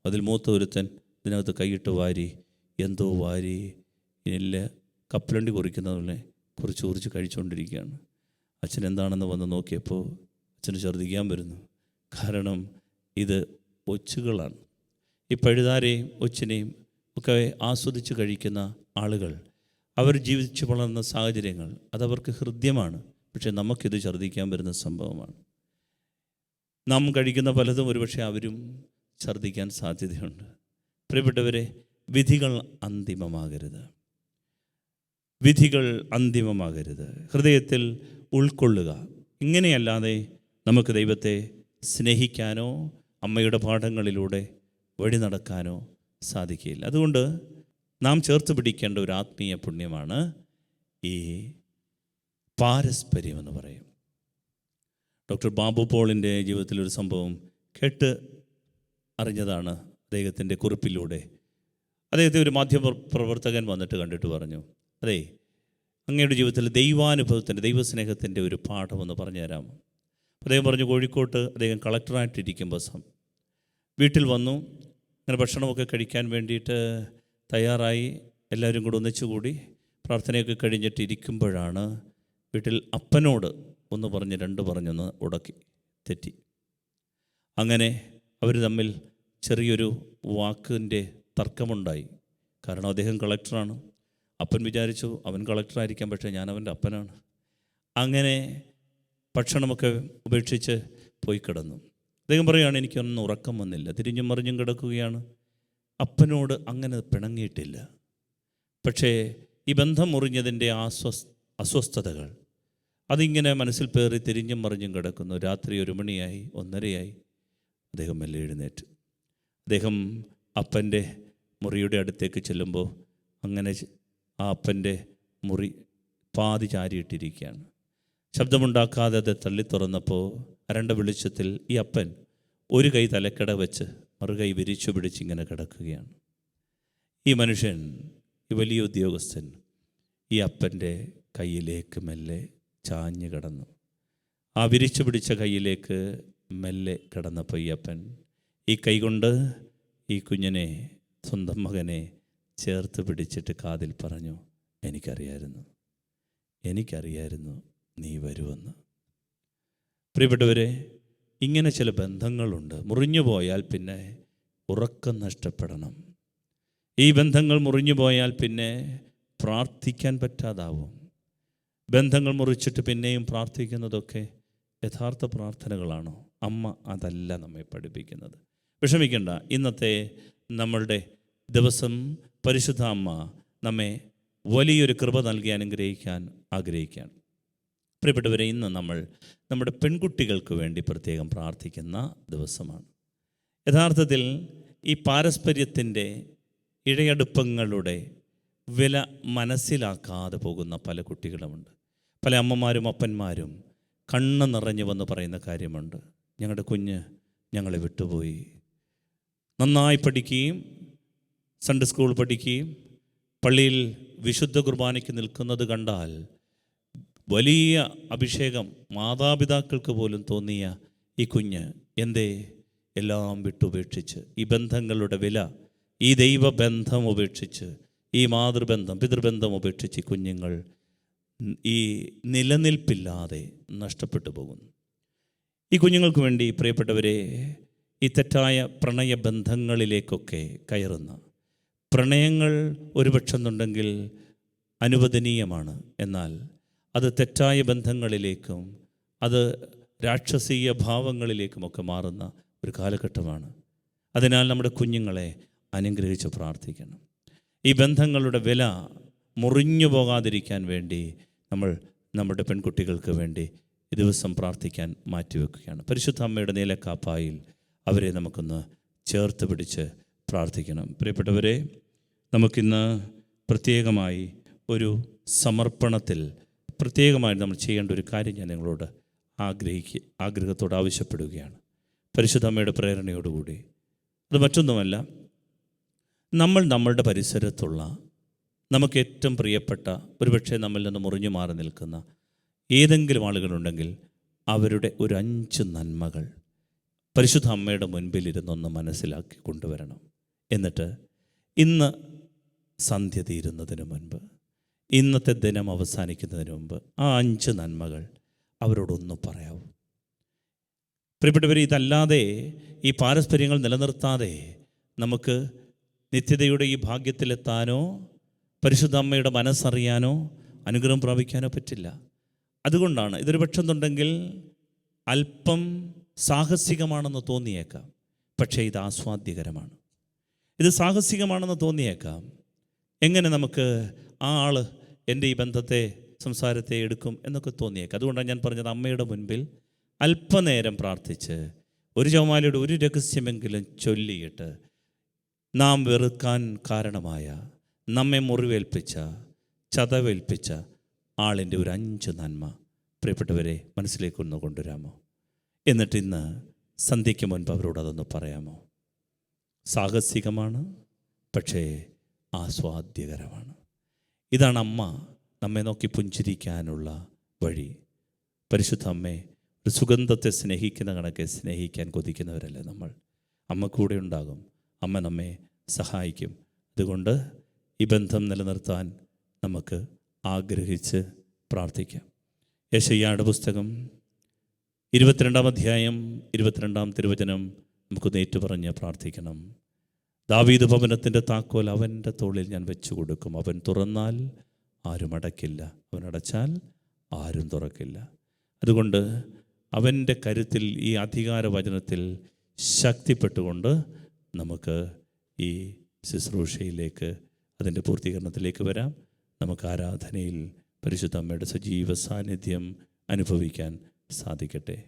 A: അതിൽ മൂത്ത ഒരുത്തൻ ഇതിനകത്ത് കൈയിട്ട് വാരി എന്തോ വാരി നെല്ല് കപ്പലണ്ടി കുറിക്കുന്നതുപോലെ കുറിച്ച് കഴിച്ചുകൊണ്ടിരിക്കുകയാണ്. അച്ഛൻ എന്താണെന്ന് വന്ന് നോക്കിയപ്പോൾ അച്ഛന് ഛർദ്ദിക്കാൻ വരുന്നു. കാരണം ഇത് ഒച്ചുകളാണ്. ഈ പഴുതാരയും ഒച്ചിനെയും ഒക്കെ ആസ്വദിച്ച് കഴിക്കുന്ന ആളുകൾ അവർ ജീവിച്ചു വളർന്ന സാഹചര്യങ്ങൾ അതവർക്ക് ഹൃദ്യമാണ്. പക്ഷേ നമുക്കിത് ഛർദ്ദിക്കാൻ വരുന്ന സംഭവമാണ്. നാം കഴിക്കുന്ന പലതും ഒരുപക്ഷെ അവരും ഛർദ്ദിക്കാൻ സാധ്യതയുണ്ട്. പ്രിയപ്പെട്ടവരെ, വിധികൾ അന്തിമമാകരുത്. വിധികൾ അന്തിമമാകരുത്. ഹൃദയത്തിൽ ഉൾക്കൊള്ളുക. ഇങ്ങനെയല്ലാതെ നമുക്ക് ദൈവത്തെ സ്നേഹിക്കാനോ അമ്മയുടെ പാഠങ്ങളിലൂടെ വഴി നടക്കാനോ സാധിക്കില്ല. അതുകൊണ്ട് നാം ചേർത്ത് പിടിക്കേണ്ട ഒരു ആത്മീയ പുണ്യമാണ് ഈ പാരസ്പര്യം എന്ന് പറയും. ഡോക്ടർ ബാബു പോളിൻ്റെ ജീവിതത്തിലൊരു സംഭവം കേട്ട് അറിഞ്ഞതാണ്. അദ്ദേഹത്തിൻ്റെ കുറിപ്പിലൂടെ അദ്ദേഹത്തെ ഒരു മാധ്യമപ്രവർത്തകൻ വന്നിട്ട് കണ്ടിട്ട് പറഞ്ഞു, അതെ, അങ്ങയുടെ ജീവിതത്തിൽ ദൈവാനുഭവത്തിൻ്റെ ദൈവസ്നേഹത്തിൻ്റെ ഒരു പാഠമെന്ന് പറഞ്ഞു തരാമോ? അദ്ദേഹം പറഞ്ഞു, കോഴിക്കോട്ട് അദ്ദേഹം കളക്ടറായിട്ടിരിക്കുമ്പോൾ വീട്ടിൽ വന്നു. അങ്ങനെ ഭക്ഷണമൊക്കെ കഴിക്കാൻ വേണ്ടിയിട്ട് തയ്യാറായി എല്ലാവരും കൂടെ ഒന്നിച്ചുകൂടി പ്രാർത്ഥനയൊക്കെ കഴിഞ്ഞിട്ട് ഇരിക്കുമ്പോഴാണ് വീട്ടിൽ അപ്പനോട് ഒന്ന് പറഞ്ഞ് രണ്ട് പറഞ്ഞൊന്ന് ഉടക്കി തെറ്റി. അങ്ങനെ അവർ തമ്മിൽ ചെറിയൊരു വാക്കിൻ്റെ തർക്കമുണ്ടായി. കാരണം അദ്ദേഹം കളക്ടറാണ്. അപ്പൻ വിചാരിച്ചു അവൻ കളക്ടറായിരിക്കാം, പക്ഷേ ഞാൻ അവൻ്റെ അപ്പനാണ്. അങ്ങനെ ഭക്ഷണമൊക്കെ ഉപേക്ഷിച്ച് പോയി കിടന്നു. അദ്ദേഹം പറയുകയാണ്, എനിക്കൊന്നും ഉറക്കം വന്നില്ല, തിരിഞ്ഞും മറിഞ്ഞും കിടക്കുകയാണ്. അപ്പനോട് അങ്ങനെ പിണങ്ങിയിട്ടില്ല, പക്ഷേ ഈ ബന്ധം മുറിഞ്ഞതിൻ്റെ അസ്വസ്ഥതകൾ അതിങ്ങനെ മനസ്സിൽ പേറി തിരിഞ്ഞും മറിഞ്ഞും കിടക്കുന്നു. രാത്രി 1 മണിയായി, 1:30 അദ്ദേഹം മെല്ലെ എഴുന്നേറ്റ്. അദ്ദേഹം അപ്പൻ്റെ മുറിയുടെ അടുത്തേക്ക് ചെല്ലുമ്പോൾ അങ്ങനെ ആ അപ്പൻ്റെ മുറി പാതി ചാരിയിട്ടിരിക്കുകയാണ്. ശബ്ദമുണ്ടാക്കാതെ അത് തള്ളി തുറന്നപ്പോൾ അരണ്ട വെളിച്ചത്തിൽ ഈ അപ്പൻ ഒരു കൈ തലക്കട വെച്ച് മറുകൈ വിരിച്ചു പിടിച്ചിങ്ങനെ കിടക്കുകയാണ്. ഈ മനുഷ്യൻ, ഈ വലിയ ഉദ്യോഗസ്ഥൻ, ഈ അപ്പൻ്റെ കയ്യിലേക്ക് മെല്ലെ ചാഞ്ഞു കിടന്നു. ആ വിരിച്ചു പിടിച്ച കയ്യിലേക്ക് മെല്ലെ കിടന്നപ്പോൾ ഈ അപ്പൻ ഈ കൈ കൊണ്ട് ഈ കുഞ്ഞിനെ, സ്വന്തം മകനെ ചേർത്ത് പിടിച്ചിട്ട് കാതിൽ പറഞ്ഞു, എനിക്കറിയായിരുന്നു നീ വരുമെന്ന്. പ്രിയപ്പെട്ടവരെ, ഇങ്ങനെ ചില ബന്ധങ്ങളുണ്ട്. മുറിഞ്ഞു പോയാൽ പിന്നെ ഉറക്കം നഷ്ടപ്പെടണം. ഈ ബന്ധങ്ങൾ മുറിഞ്ഞു പോയാൽ പിന്നെ പ്രാർത്ഥിക്കാൻ പറ്റാതാവും. ബന്ധങ്ങൾ മുറിച്ചിട്ട് പിന്നെയും പ്രാർത്ഥിക്കുന്നതൊക്കെ യഥാർത്ഥ പ്രാർത്ഥനകളാണോ? അമ്മ അതല്ല നമ്മെ പഠിപ്പിക്കുന്നത്. വിഷമിക്കേണ്ട. ഇന്നത്തെ നമ്മളുടെ ദിവസം പരിശുദ്ധ അമ്മ നമ്മെ വലിയൊരു കൃപ നൽകി അനുഗ്രഹിക്കാൻ ആഗ്രഹിക്കുകയാണ്. പ്രിയപ്പെട്ടവരെ, ഇന്ന് നമ്മൾ നമ്മുടെ പെൺകുട്ടികൾക്ക് വേണ്ടി പ്രത്യേകം പ്രാർത്ഥിക്കുന്ന ദിവസമാണ്. യഥാർത്ഥത്തിൽ ഈ പാരസ്പര്യത്തിൻ്റെ ഇഴയടുപ്പങ്ങളുടെ വില മനസ്സിലാക്കാതെ പോകുന്ന പല കുട്ടികളുമുണ്ട്. പല അമ്മമാരും അപ്പന്മാരും കണ്ണ് നിറഞ്ഞു വന്ന് പറയുന്ന കാര്യമുണ്ട്, ഞങ്ങളുടെ കുഞ്ഞ് ഞങ്ങളെ വിട്ടുപോയി. നന്നായി പഠിക്കുകയും സൺഡേ സ്കൂൾ പഠിക്കുകയും പള്ളിയിൽ വിശുദ്ധ കുർബാനയ്ക്ക് നിൽക്കുന്നത് കണ്ടാൽ വലിയ അഭിഷേകം മാതാപിതാക്കൾക്ക് പോലും തോന്നിയ ഈ കുഞ്ഞ് എന്തേ എല്ലാം വിട്ടുപേക്ഷിച്ച്, ഈ ബന്ധങ്ങളുടെ വില, ഈ ദൈവബന്ധം ഉപേക്ഷിച്ച്, ഈ മാതൃബന്ധം പിതൃബന്ധം ഉപേക്ഷിച്ച് കുഞ്ഞുങ്ങൾ ഈ നിലനിൽപ്പില്ലാതെ നഷ്ടപ്പെട്ടു പോകുന്നു. ഈ കുഞ്ഞുങ്ങൾക്ക് വേണ്ടി പ്രിയപ്പെട്ടവരെ, ഈ തെറ്റായ പ്രണയബന്ധങ്ങളിലേക്കൊക്കെ കയറുന്ന പ്രണയങ്ങൾ ഒരുപക്ഷെന്നുണ്ടെങ്കിൽ അനുവദനീയമാണ്. എന്നാൽ അത് തെറ്റായ ബന്ധങ്ങളിലേക്കും അത് രാക്ഷസീയ ഭാവങ്ങളിലേക്കുമൊക്കെ മാറുന്ന ഒരു കാലഘട്ടമാണ്. അതിനാൽ നമ്മുടെ കുഞ്ഞുങ്ങളെ അനുഗ്രഹിച്ച് പ്രാർത്ഥിക്കണം. ഈ ബന്ധങ്ങളുടെ വില മുറിഞ്ഞു പോകാതിരിക്കാൻ വേണ്ടി നമ്മൾ നമ്മുടെ പെൺകുട്ടികൾക്ക് വേണ്ടി ഈ ദിവസം പ്രാർത്ഥിക്കാൻ മാറ്റിവെക്കുകയാണ്. പരിശുദ്ധ അമ്മയുടെ നീലക്കാപ്പായിൽ അവരെ നമുക്കൊന്ന് ചേർത്ത് പിടിച്ച് പ്രാർത്ഥിക്കണം. പ്രിയപ്പെട്ടവരെ, നമുക്കിന്ന് പ്രത്യേകമായി ഒരു സമർപ്പണത്തിൽ പ്രത്യേകമായി നമ്മൾ ചെയ്യേണ്ട ഒരു കാര്യം ഞാൻ നിങ്ങളോട് ആഗ്രഹത്തോട് ആവശ്യപ്പെടുകയാണ്. പരിശുദ്ധ അമ്മയുടെ പ്രേരണയോടുകൂടി. അത് മറ്റൊന്നുമല്ല, നമ്മളുടെ പരിസരത്തുള്ള നമുക്ക് ഏറ്റവും പ്രിയപ്പെട്ട, ഒരുപക്ഷെ നമ്മളിൽ നിന്ന് മുറിഞ്ഞു മാറി നിൽക്കുന്ന ഏതെങ്കിലും ആളുകളുണ്ടെങ്കിൽ അവരുടെ ഒരു 5 നന്മകൾ പരിശുദ്ധ അമ്മയുടെ മുൻപിലിരുന്നൊന്ന് മനസ്സിലാക്കി കൊണ്ടുവരണം. എന്നിട്ട് ഇന്ന് സന്ധ്യ തീരുന്നതിന് മുൻപ്, ഇന്നത്തെ ദിനം അവസാനിക്കുന്നതിന് മുമ്പ് ആ 5 നന്മകൾ അവരോടൊന്ന് പറയാവൂ. പ്രിയപ്പെട്ടവർ, ഇതല്ലാതെ ഈ പാരസ്പര്യങ്ങൾ നിലനിർത്താതെ നമുക്ക് നിത്യതയുടെ ഈ ഭാഗ്യത്തിലെത്താനോ പരിശുദ്ധ അമ്മയുടെ മനസ്സറിയാനോ അനുഗ്രഹം പ്രാപിക്കാനോ പറ്റില്ല. അതുകൊണ്ടാണ് ഇതൊരു പക്ഷെന്നുണ്ടെങ്കിൽ അല്പം സാഹസികമാണെന്ന് തോന്നിയേക്കാം, പക്ഷേ ഇത് ആസ്വാദ്യകരമാണ്. ഇത് സാഹസികമാണെന്ന് തോന്നിയേക്കാം. എങ്ങനെ നമുക്ക് ആ ആൾ എൻ്റെ ഈ ബന്ധത്തെ, സംസാരത്തെ എടുക്കും എന്നൊക്കെ തോന്നിയേക്കാം. അതുകൊണ്ടാണ് ഞാൻ പറഞ്ഞത്, അമ്മയുടെ മുൻപിൽ അല്പനേരം പ്രാർത്ഥിച്ച് ഒരു ജപമാലയുടെ ഒരു രഹസ്യമെങ്കിലും ചൊല്ലിയിട്ട് നാം വെറുക്കാൻ കാരണമായ, നമ്മെ മുറിവേൽപ്പിച്ച, ചതവേൽപ്പിച്ച ആളിൻ്റെ ഒരു 5 നന്മ പ്രിയപ്പെട്ടവരെ മനസ്സിലേക്കൊന്ന് കൊണ്ടുവരാമോ? എന്നിട്ട് ഇന്ന് സന്ധ്യയ്ക്ക് മുൻപ് അവരോട് അതൊന്ന് പറയാമോ? സാഹസികമാണ്, പക്ഷേ ആസ്വാദ്യകരമാണ്. ഇതാണ് അമ്മ നമ്മെ നോക്കി പുഞ്ചിരിക്കാനുള്ള വഴി. പരിശുദ്ധ അമ്മേ, ഒരു സുഗന്ധത്തെ സ്നേഹിക്കുന്ന കണക്കെ സ്നേഹിക്കാൻ കൊതിക്കുന്നവരല്ലേ നമ്മൾ. അമ്മ കൂടെ ഉണ്ടാകും, അമ്മ നമ്മെ സഹായിക്കും. അതുകൊണ്ട് ഈ ബന്ധം നിലനിർത്താൻ നമുക്ക് ആഗ്രഹിച്ച് പ്രാർത്ഥിക്കാം. യെശയ്യായുടെ പുസ്തകം 22-ാം അധ്യായം 22-ാം തിരുവചനം നമുക്കൊന്ന് ഏറ്റുപറഞ്ഞ് പ്രാർത്ഥിക്കണം. ദാവീദ് ഭവനത്തിൻ്റെ താക്കോൽ അവൻ്റെ തോളിൽ ഞാൻ വെച്ചു കൊടുക്കും. അവൻ തുറന്നാൽ ആരും അടയ്ക്കില്ല, അവൻ അടച്ചാൽ ആരും തുറക്കില്ല. അതുകൊണ്ട് അവൻ്റെ കരുത്തിൽ, ഈ അധികാരവചനത്തിൽ ശക്തിപ്പെട്ടുകൊണ്ട് നമുക്ക് ഈ ശുശ്രൂഷയിലേക്ക്, അതിൻ്റെ പൂർത്തീകരണത്തിലേക്ക് വരാം. നമുക്ക് ആരാധനയിൽ പരിശുദ്ധ അമ്മയുടെ സജീവ സാന്നിധ്യം അനുഭവിക്കാൻ സാധിക്കട്ടെ.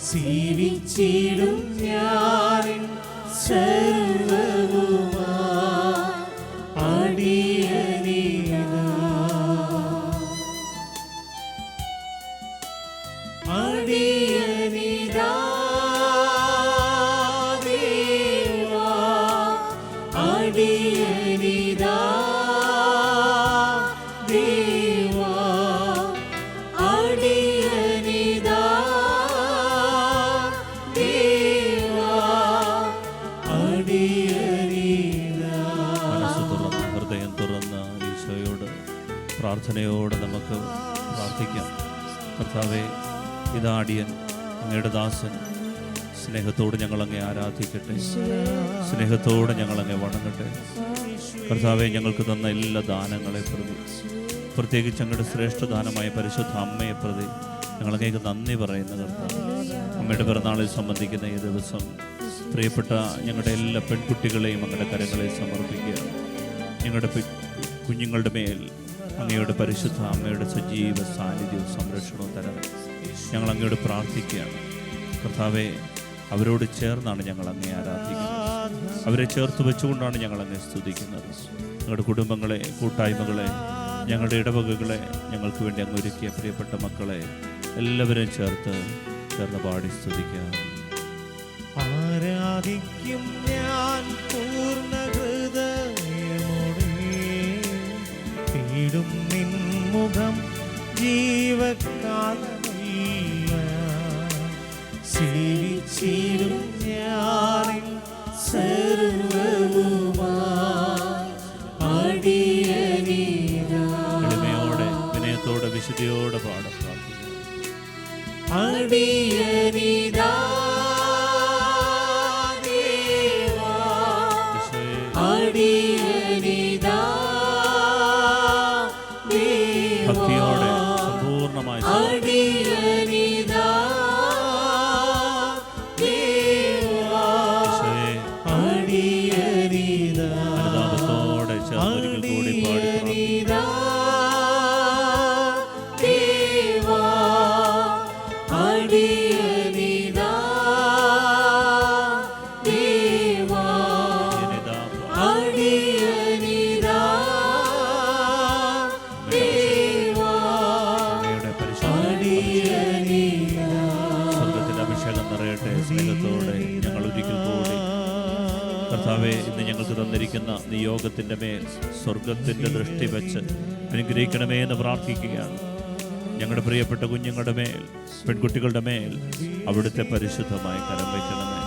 B: സേവിച്ചിടും ഞാൻ സർവ്വവുമാ അടിയനിതാ അടിയനിതാ ദേവാ അടിയനിതാ ദേവാ അടിയനിതാ ദേവാ അടിയനിതാ.
A: മനസ്സ് തുറന്ന്, ഹൃദയം തുറന്ന് ഈശോയോട് പ്രാർത്ഥനയോടെ നമുക്ക് പ്രാർത്ഥിക്കാം. കർത്താവേ, ഇതാടിയൻ, അങ്ങയുടെ ദാസൻ, സ്നേഹത്തോട് ഞങ്ങളങ്ങെ ആരാധിക്കട്ടെ, സ്നേഹത്തോടെ ഞങ്ങളങ്ങെ വണങ്ങട്ടെ. കർത്താവെ, ഞങ്ങൾക്ക് തന്ന എല്ലാ ദാനങ്ങളെ പ്രതി, പ്രത്യേകിച്ച് ഞങ്ങളുടെ ശ്രേഷ്ഠദാനമായ പരിശുദ്ധ അമ്മയെ പ്രതി ഞങ്ങളങ്ങേക്ക് നന്ദി പറയുന്ന കർത്താവ്. അമ്മയുടെ പിറന്നാളിൽ സംബന്ധിക്കുന്ന ഈ ദിവസം പ്രിയപ്പെട്ട ഞങ്ങളുടെ എല്ലാ പെൺകുട്ടികളെയും അങ്ങയുടെ കരങ്ങളെ സമർപ്പിക്കുക. ഞങ്ങളുടെ കുഞ്ഞുങ്ങളുടെ മേൽ അങ്ങയുടെ പരിശുദ്ധ അമ്മയുടെ സജീവ സാന്നിധ്യവും സംരക്ഷണവും തരാൻ ഞങ്ങൾ അങ്ങയോട് പ്രാർത്ഥിക്കുകയാണ്. കർത്താവെ, അവരോട് ചേർന്നാണ് ഞങ്ങൾ അങ്ങേ ആരാധിക്കുന്നത്, അവരെ ചേർത്ത് വെച്ചുകൊണ്ടാണ് ഞങ്ങൾ അങ്ങേ സ്തുതിക്കുന്നത്. ഞങ്ങളുടെ കുടുംബങ്ങളെ, കൂട്ടായ്മകളെ, ഞങ്ങളുടെ ഇടവകകളെ, ഞങ്ങൾക്ക് വേണ്ടി അങ്ങ് ഒരുക്കിയ പ്രിയപ്പെട്ട മക്കളെ എല്ലാവരെയും ചേർന്ന് പാടി സ്തുതിക്കാം.
B: ആരാധിക്കും ഞാൻ പൂർണ്ണ ഹൃദയമോടെ,
A: വിശുദ്ധിയോടെ പാടാൻ പ്രാർത്ഥിക്കുന്നു.
B: അടിയനിതാ ദേവാ, അടിയനിതാ ദേവാ,
A: ഭക്തിയോടെ സമ്പൂർണ്ണമായി
B: അടിയനിതാ ദേവാ, അടിയനിതാ
A: അനുതാപത്തോടെ ചേർന്നൊരിക്കൽ കൂടി പാടി പ്രാർത്ഥിക്കുന്നു.
B: ദേവാ, അടിയനിതാ ദേവാ, അടിയനിതാ ദേവാ,
A: സ്വർഗത്തിന്റെ അഭിഷേകം നിറയട്ടെ. സ്നേഹത്തോടെ ഞങ്ങൾ ഒരിക്കൽ കൂടി കർത്താവേ, ഇന്ന് ഞങ്ങൾക്ക് തന്നിരിക്കുന്ന നിയോഗത്തിൻ്റെ മേൽ സ്വർഗത്തിൻ്റെ ദൃഷ്ടി വെച്ച് അനുഗ്രഹിക്കണമേ എന്ന് പ്രാർത്ഥിക്കുകയാണ്. ഞങ്ങളുടെ പ്രിയപ്പെട്ട കുഞ്ഞുങ്ങളുടെ മേൽ, പെൺകുട്ടികളുടെ മേൽ അവിടുത്തെ പരിശുദ്ധമായി കരം വയ്ക്കണമേ.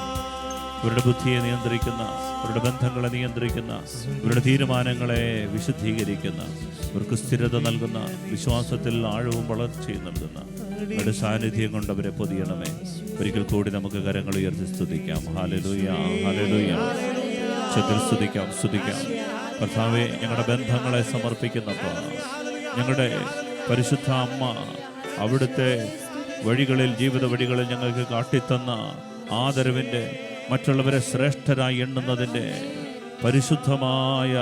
A: ഇവരുടെ ബുദ്ധിയെ നിയന്ത്രിക്കുന്ന, ഇവരുടെ ബന്ധങ്ങളെ നിയന്ത്രിക്കുന്ന, ഇവരുടെ തീരുമാനങ്ങളെ വിശുദ്ധീകരിക്കുന്ന, ഇവർക്ക് സ്ഥിരത നൽകുന്ന, വിശ്വാസത്തിൽ ആഴവും വളർച്ചയും നൽകുന്ന അവരുടെ സാന്നിധ്യം കൊണ്ട് അവരെ പൊതിയണമേ. ഒരിക്കൽ കൂടി നമുക്ക് കരങ്ങൾ ഉയർത്തി സ്തുതിക്കാം. Hallelujah, hallelujah. ഉച്ചത്തിൽ സ്തുതിക്കാം. കർത്താവേ, ഞങ്ങളുടെ ബന്ധങ്ങളെ സമർപ്പിക്കുന്നപ്പോൾ ഞങ്ങളുടെ പരിശുദ്ധ അമ്മ അവിടുത്തെ വഴികളിൽ, ജീവിത വഴികളിൽ ഞങ്ങൾക്ക് കാട്ടിത്തന്ന ആദരവിൻ്റെ, മറ്റുള്ളവരെ ശ്രേഷ്ഠരായി എണ്ണുന്നതിൻ്റെ പരിശുദ്ധമായ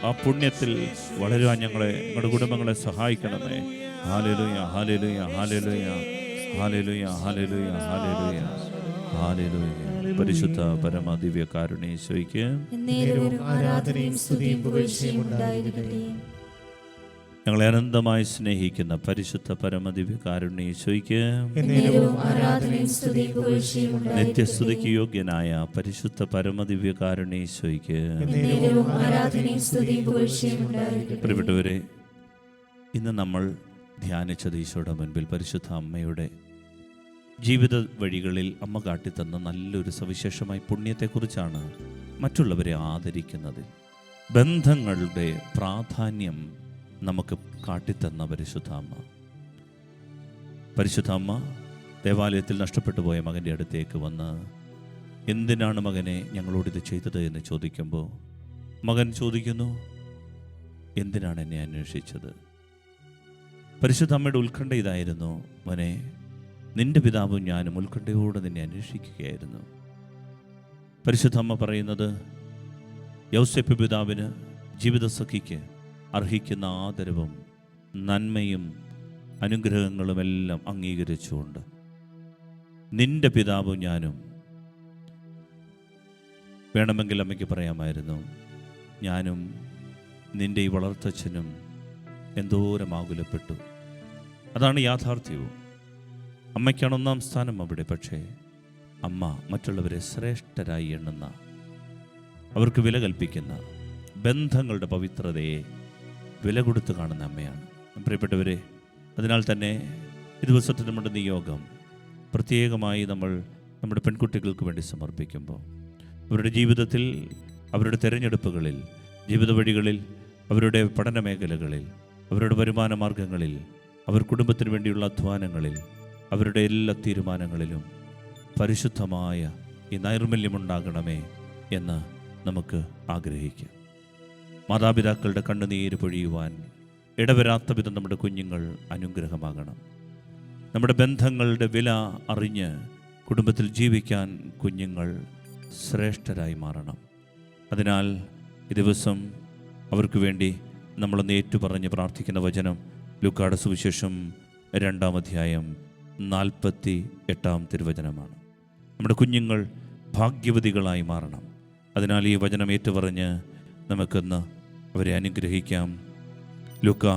A: ആ പുണ്യത്തിൽ വളരുവാൻ ഞങ്ങളുടെ കുടുംബങ്ങളെ സഹായിക്കണമേ. Hallelujah, hallelujah, hallelujah, hallelujah, hallelujah, hallelujah, hallelujah. പരിശുദ്ധ പരമ ദിവ്യ കാരുണ്യേശ്വരിക്ക്
B: ആരാധനയും സ്തുതിയും പുകഴ്ചയും ഉണ്ടായിരിക്കട്ടെ.
A: ഞങ്ങളെ അനന്തമായി സ്നേഹിക്കുന്ന പരിശുദ്ധ പരമദിവ്യ കാരുണ്യേശ്വരിക്ക്
B: ആരാധനയും സ്തുതിയും പുകഴ്ചയും ഉണ്ടായിരിക്കട്ടെ.
A: നിത്യസ്തുതിക്ക് യോഗ്യനായ പരിശുദ്ധ പരമദിവ്യ കാരുണ്യേശ്വരിക്ക്
B: ആരാധനയും സ്തുതിയും പുകഴ്ചയും ഉണ്ടായിരിക്കട്ടെ.
A: പ്രിയപ്പെട്ടവരെ, ഇന്ന് നമ്മൾ ധ്യാനിച്ചത് ഈശോയുടെ മുൻപിൽ പരിശുദ്ധ അമ്മയുടെ ജീവിത വഴികളിൽ അമ്മ കാട്ടിത്തന്ന നല്ലൊരു സവിശേഷമായ പുണ്യത്തെക്കുറിച്ചാണ്. മറ്റുള്ളവരെ ആദരിക്കുന്നതിൽ ബന്ധങ്ങളുടെ പ്രാധാന്യം നമുക്ക് കാട്ടിത്തന്ന പരിശുദ്ധ അമ്മ ദേവാലയത്തിൽ നഷ്ടപ്പെട്ടു പോയ മകൻ്റെ അടുത്തേക്ക് വന്ന്, എന്തിനാണ് മകനെ ഞങ്ങളോടിത് ചെയ്തത് എന്ന് ചോദിക്കുമ്പോൾ മകൻ ചോദിക്കുന്നു, എന്തിനാണ് എന്നെ അന്വേഷിച്ചത്? പരിശുദ്ധ അമ്മയുടെ ഉത്കണ്ഠ ഇതായിരുന്നു, മോനെ, നിന്റെ പിതാവും ഞാനും ഉത്കണ്ഠയോടെ നിന്നെ അന്വേഷിക്കുകയായിരുന്നു. പരിശുദ്ധ അമ്മ പറയുന്നത്, യൗസേപ്പ് പിതാവിന്, ജീവിതസഖിക്ക് അർഹിക്കുന്ന ആദരവും നന്മയും അനുഗ്രഹങ്ങളുമെല്ലാം അംഗീകരിച്ചുകൊണ്ട് നിന്റെ പിതാവും ഞാനും, വേണമെങ്കിൽ അമ്മയ്ക്ക് പറയാമായിരുന്നു, ഞാനും നിന്റെ ഈ വളർത്തച്ഛനും എന്തോരം ആകുലപ്പെട്ടു. അതാണ് യാഥാർത്ഥ്യവും. അമ്മയ്ക്കാണ് ഒന്നാം സ്ഥാനം അവിടെ. പക്ഷേ അമ്മ മറ്റുള്ളവരെ ശ്രേഷ്ഠരായി എണ്ണുന്ന, അവർക്ക് വില കൽപ്പിക്കുന്ന, ബന്ധങ്ങളുടെ പവിത്രതയെ വില കൊടുത്ത് കാണുന്ന അമ്മയാണ്. പ്രിയപ്പെട്ടവരെ, അതിനാൽ തന്നെ ഈ ദിവസത്തെ നമ്മുടെ നിയോഗം പ്രത്യേകമായി നമ്മൾ നമ്മുടെ പെൺകുട്ടികൾക്ക് വേണ്ടി സമർപ്പിക്കുമ്പോൾ, അവരുടെ ജീവിതത്തിൽ, അവരുടെ തിരഞ്ഞെടുപ്പുകളിൽ, ജീവിത വഴികളിൽ, അവരുടെ പഠന മേഖലകളിൽ, അവരുടെ വരുമാന മാർഗങ്ങളിൽ, അവർ കുടുംബത്തിന് വേണ്ടിയുള്ള അധ്വാനങ്ങളിൽ, അവരുടെ എല്ലാ തീരുമാനങ്ങളിലും പരിശുദ്ധമായ ഈ നൈർമല്യമുണ്ടാകണമേ എന്ന് നമുക്ക് ആഗ്രഹിക്കാം. മാതാപിതാക്കളുടെ കണ്ണുനീര് പൊഴിയുവാൻ ഇടവരാത്ത വിധം നമ്മുടെ കുഞ്ഞുങ്ങൾ അനുഗ്രഹമാകണം. നമ്മുടെ ബന്ധങ്ങളുടെ വില അറിഞ്ഞ് കുടുംബത്തിൽ ജീവിക്കാൻ കുഞ്ഞുങ്ങൾ ശ്രേഷ്ഠരായി മാറണം. അതിനാൽ ഈ ദിവസം അവർക്ക് വേണ്ടി നമ്മളൊന്ന് ഏറ്റുപറഞ്ഞ് പ്രാർത്ഥിക്കുന്ന വചനം ലൂക്കായുടെ സുവിശേഷം 2-ാം അധ്യായം 48-ാം തിരുവചനമാണ്. നമ്മുടെ കുഞ്ഞുങ്ങൾ ഭാഗ്യവതികളായി മാറണം. അതിനാൽ ഈ വചനം ഏറ്റുപറഞ്ഞ് നമുക്കിന്ന് അവരെ അനുഗ്രഹിക്കാം. ലൂക്കാ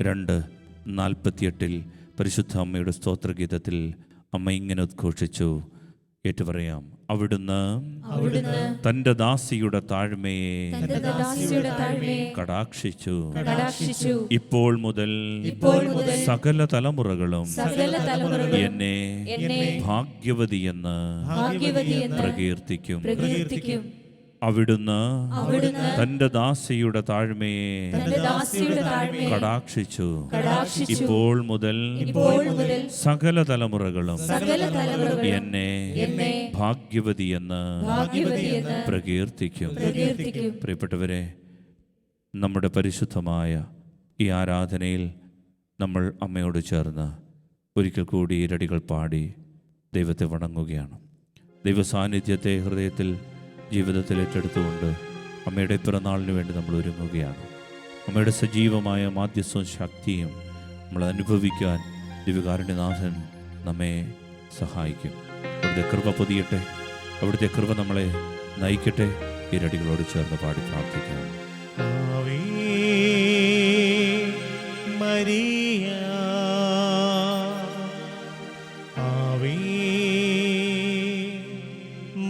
A: 2:48 പരിശുദ്ധ അമ്മയുടെ സ്തോത്രഗീതത്തിൽ അമ്മ ഇങ്ങനെ ഉദ്ഘോഷിച്ചു. ഏറ്റുപറയാം, അവിടുന്ന് തൻ്റെ ദാസിയുടെ താഴ്മയെ കടാക്ഷിച്ചു. ഇപ്പോൾ മുതൽ സകല തലമുറകളും എന്നെ ഭാഗ്യവതിയെന്ന് പ്രകീർത്തിക്കും.
C: അവിടുന്ന് തന്റെ ദാസിയുടെ താഴ്മയെ കടാക്ഷിച്ചു. ഇപ്പോൾ മുതൽ സകല തലമുറകളും എന്നെ ഭാഗ്യവതി എന്ന് പ്രകീർത്തിക്കും. പ്രിയപ്പെട്ടവരെ, നമ്മുടെ പരിശുദ്ധമായ ഈ ആരാധനയിൽ നമ്മൾ അമ്മയോട് ചേർന്ന് ഒരിക്കൽ കൂടി ഇരടികൾ പാടി ദൈവത്തെ വണങ്ങുകയാണ്. ദൈവ സാന്നിധ്യത്തെ ഹൃദയത്തിൽ ജീവിതത്തിൽ ഏറ്റെടുത്തുകൊണ്ട് അമ്മയുടെ പിറന്നാളിന് വേണ്ടി നമ്മൾ ഒരുങ്ങുകയാണ്. അമ്മയുടെ സജീവമായ മാധ്യസ്ഥവും ശക്തിയും നമ്മൾ അനുഭവിക്കാൻ ദിവ്യകാരുണ്യനാഥൻ നമ്മെ സഹായിക്കും. അവിടുത്തെ കൃപ പൊതിയട്ടെ, അവിടുത്തെ കൃപ നമ്മളെ നയിക്കട്ടെ. ഇരടികളോട് ചേർന്ന് പാടി പ്രാർത്ഥിക്കാം.
D: Ave Maria, Ave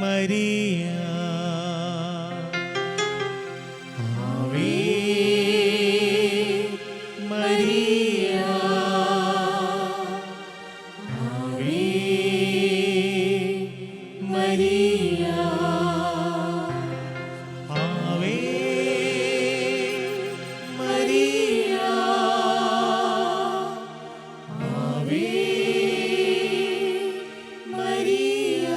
D: Maria, Ave Maria, Ave Maria, Ave Maria, Ave Maria.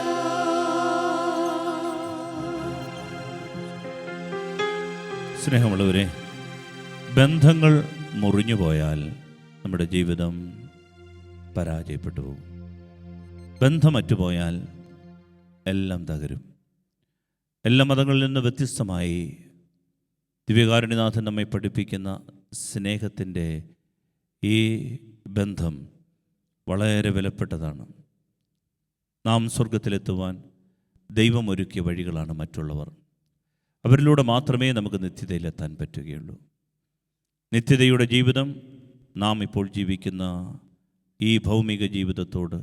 A: സ്നേഹമുള്ളവരെ, ബന്ധങ്ങൾ മുറിഞ്ഞു പോയാൽ നമ്മുടെ ജീവിതം പരാജയപ്പെട്ടു പോകും. ബന്ധമറ്റുപോയാൽ എല്ലാം തകരും. എല്ലാ മതങ്ങളിൽ നിന്ന് വ്യത്യസ്തമായി ദിവ്യകാരുണ്യനാഥൻ നമ്മെ പഠിപ്പിക്കുന്ന സ്നേഹത്തിൻ്റെ ഈ ബന്ധം വളരെ വിലപ്പെട്ടതാണ്. നാം സ്വർഗത്തിലെത്തുവാൻ ദൈവം ഒരുക്കിയ വഴികളാണ് മറ്റുള്ളവർ. അവരിലൂടെ മാത്രമേ നമുക്ക് നിത്യതയിലെത്താൻ പറ്റുകയുള്ളൂ. നിത്യതയുടെ ജീവിതം നാം ഇപ്പോൾ ജീവിക്കുന്ന ഈ ഭൗമിക ജീവിതത്തോട്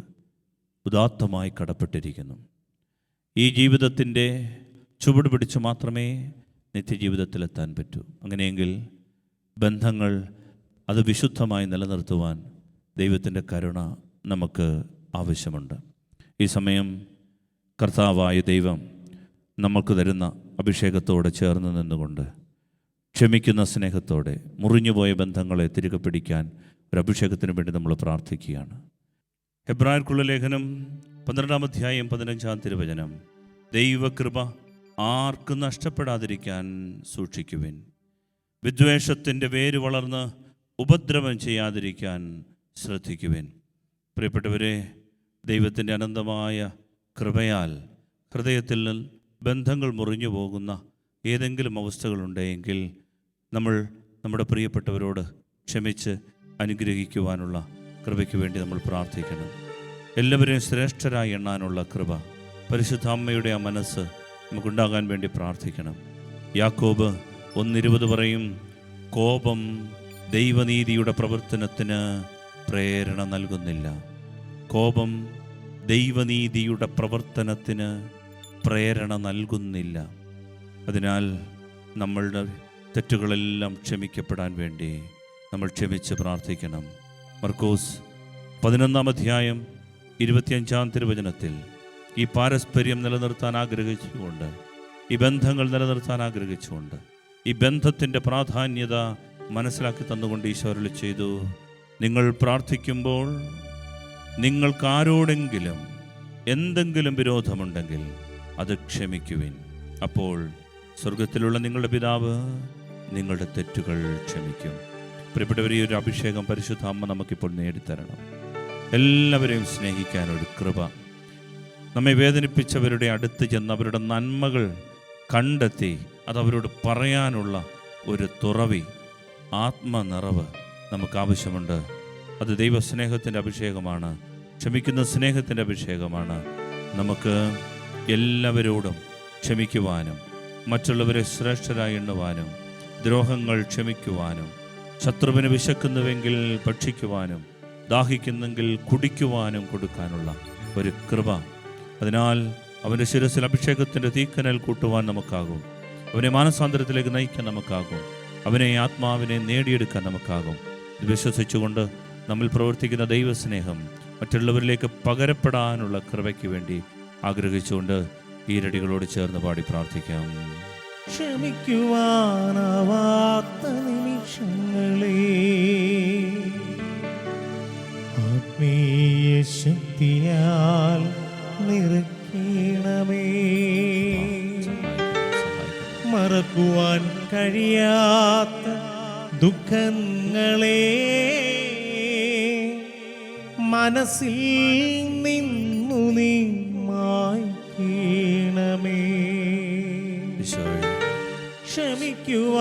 A: ഉദാത്തമായി കടപ്പെട്ടിരിക്കുന്നു. ഈ ജീവിതത്തിൻ്റെ ചുവട് പിടിച്ച് മാത്രമേ നിത്യജീവിതത്തിലെത്താൻ പറ്റൂ. അങ്ങനെയെങ്കിൽ ബന്ധങ്ങൾ അത് വിശുദ്ധമായി നിലനിർത്തുവാൻ ദൈവത്തിൻ്റെ കരുണ നമുക്ക് ആവശ്യമുണ്ട്. ഈ സമയം കർത്താവായ ദൈവം നമുക്ക് തരുന്ന അഭിഷേകത്തോടെ ചേർന്ന് നിന്നുകൊണ്ട് ക്ഷമിക്കുന്ന സ്നേഹത്തോടെ മുറിഞ്ഞുപോയ ബന്ധങ്ങളെ തിരികെ പിടിക്കാൻ ഒരു അഭിഷേകത്തിന് വേണ്ടി നമ്മൾ പ്രാർത്ഥിക്കുകയാണ്. ഹെബ്രായർക്കുള്ള ലേഖനം 12-ാം അധ്യായം 15-ാം തിരുവചനം: ദൈവകൃപ ആർക്കും നഷ്ടപ്പെടാതിരിക്കാൻ സൂക്ഷിക്കുവിൻ. വിദ്വേഷത്തിൻ്റെ വേര് വളർന്ന് ഉപദ്രവം ചെയ്യാതിരിക്കാൻ ശ്രദ്ധിക്കുവിൻ. പ്രിയപ്പെട്ടവരെ, ദൈവത്തിൻ്റെ അനന്തമായ കൃപയാൽ ഹൃദയത്തിൽ ബന്ധങ്ങൾ മുറിഞ്ഞു പോകുന്ന ഏതെങ്കിലും അവസ്ഥകളുണ്ടെങ്കിൽ നമ്മൾ നമ്മുടെ പ്രിയപ്പെട്ടവരോട് ക്ഷമിച്ച് അനുഗ്രഹിക്കുവാനുള്ള കൃപയ്ക്ക് വേണ്ടി നമ്മൾ പ്രാർത്ഥിക്കണം. എല്ലാവരെയും ശ്രേഷ്ഠരായി എണ്ണാനുള്ള കൃപ, പരിശുദ്ധ അമ്മയുടെ ആ മനസ്സ് നമുക്കുണ്ടാകാൻ വേണ്ടി പ്രാർത്ഥിക്കണം. യാക്കോബ് 1:20 പറയും, കോപം ദൈവനീതിയുടെ പ്രവർത്തനത്തിന് പ്രേരണ നൽകുന്നില്ല. കോപം ദൈവനീതിയുടെ പ്രവർത്തനത്തിന് പ്രേരണ നൽകുന്നില്ല. അതിനാൽ നമ്മളുടെ തെറ്റുകളെല്ലാം ക്ഷമിക്കപ്പെടാൻ വേണ്ടി നമ്മൾ ക്ഷമിച്ച് പ്രാർത്ഥിക്കണം. മർക്കോസ് 11-ാം അധ്യായം 25-ാം തിരുവചനത്തിൽ ഈ പാരസ്പര്യം നിലനിർത്താൻ ആഗ്രഹിച്ചുകൊണ്ട്, ഈ ബന്ധങ്ങൾ നിലനിർത്താൻ ആഗ്രഹിച്ചുകൊണ്ട്, ഈ ബന്ധത്തിൻ്റെ പ്രാധാന്യത മനസ്സിലാക്കി തന്നുകൊണ്ട് ഈശോ അരുളി ചെയ്തു, നിങ്ങൾ പ്രാർത്ഥിക്കുമ്പോൾ നിങ്ങൾക്കാരോടെങ്കിലും എന്തെങ്കിലും വിരോധമുണ്ടെങ്കിൽ അത് ക്ഷമിക്കുവിൻ. അപ്പോൾ സ്വർഗത്തിലുള്ള നിങ്ങളുടെ പിതാവ് നിങ്ങളുടെ തെറ്റുകൾ ക്ഷമിക്കും. പ്രിയപ്പെട്ടവരെ, ഒരു അഭിഷേകം പരിശുദ്ധ അമ്മ നമുക്കിപ്പോൾ നേടിത്തരണം. എല്ലാവരെയും സ്നേഹിക്കാനൊരു കൃപ, നമ്മെ വേദനിപ്പിച്ചവരുടെ അടുത്ത് ചെന്ന് അവരുടെ നന്മകൾ കണ്ടെത്തി അതവരോട് പറയാനുള്ള ഒരു തുറവി, ആത്മനിറവ് നമുക്ക് ആവശ്യമുണ്ട്. അത് ദൈവസ്നേഹത്തിൻ്റെ അഭിഷേകമാണ്, ക്ഷമിക്കുന്ന സ്നേഹത്തിൻ്റെ അഭിഷേകമാണ്. നമുക്ക് എല്ലാവരോടും ക്ഷമിക്കുവാനും മറ്റുള്ളവരെ ശ്രേഷ്ഠരായി എണ്ണുവാനും ദ്രോഹങ്ങൾ ക്ഷമിക്കുവാനും ശത്രുവിന് വിശക്കുന്നുവെങ്കിൽ ഭക്ഷിക്കുവാനും ദാഹിക്കുന്നെങ്കിൽ കുടിക്കുവാനും കൊടുക്കാനുള്ള ഒരു കൃപ. അതിനാൽ അവൻ്റെ ശിരസിൽ അഭിഷേകത്തിൻ്റെ തീക്കനൽ കൂട്ടുവാൻ നമുക്കാകും. അവനെ മാനസാന്തരത്തിലേക്ക് നയിക്കാൻ നമുക്കാകും. അവനെ ആത്മാവിനെ നേടിയെടുക്കാൻ നമുക്കാകും. ഇത് വിശ്വസിച്ചുകൊണ്ട് നമ്മിൽ പ്രവർത്തിക്കുന്ന ദൈവസ്നേഹം മറ്റുള്ളവരിലേക്ക് പകരപ്പെടാനുള്ള കൃപയ്ക്ക് വേണ്ടി ആഗ്രഹിച്ചുകൊണ്ട്
C: ഈരടികളോട് ചേർന്ന് പാടി പ്രാർത്ഥിക്കാം.
D: ക്ഷമിക്കുവാനാവാത്ത നിമിഷങ്ങളെ ആത്മീയ ശക്തിയാൽ നിറയ്ക്കണമേ. മറക്കുവാൻ കഴിയാത്ത ദുഃഖങ്ങളെ മനസ്സിൽ നിന്നു നീ മായ്ക്കണമേ. ക്ഷമിക്കുവാനാവാത്ത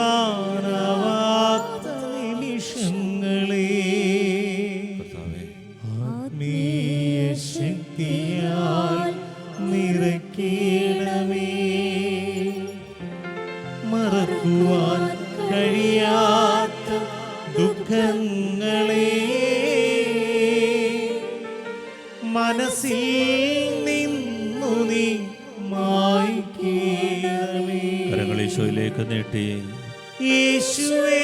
D: നിമിഷങ്ങളെ ആത്മീയ ശക്തിയാൽ നിറയ്ക്കണമേ. മറക്കുവാൻ കഴിയാത്ത ദുഃഖങ്ങളെ മനസ്സിൽ നിന്നു നീ മായ്ക്കണമേ.
C: കരങ്ങൾ ഈശോയിലേക്ക് നീട്ടി.
D: യേശുവേ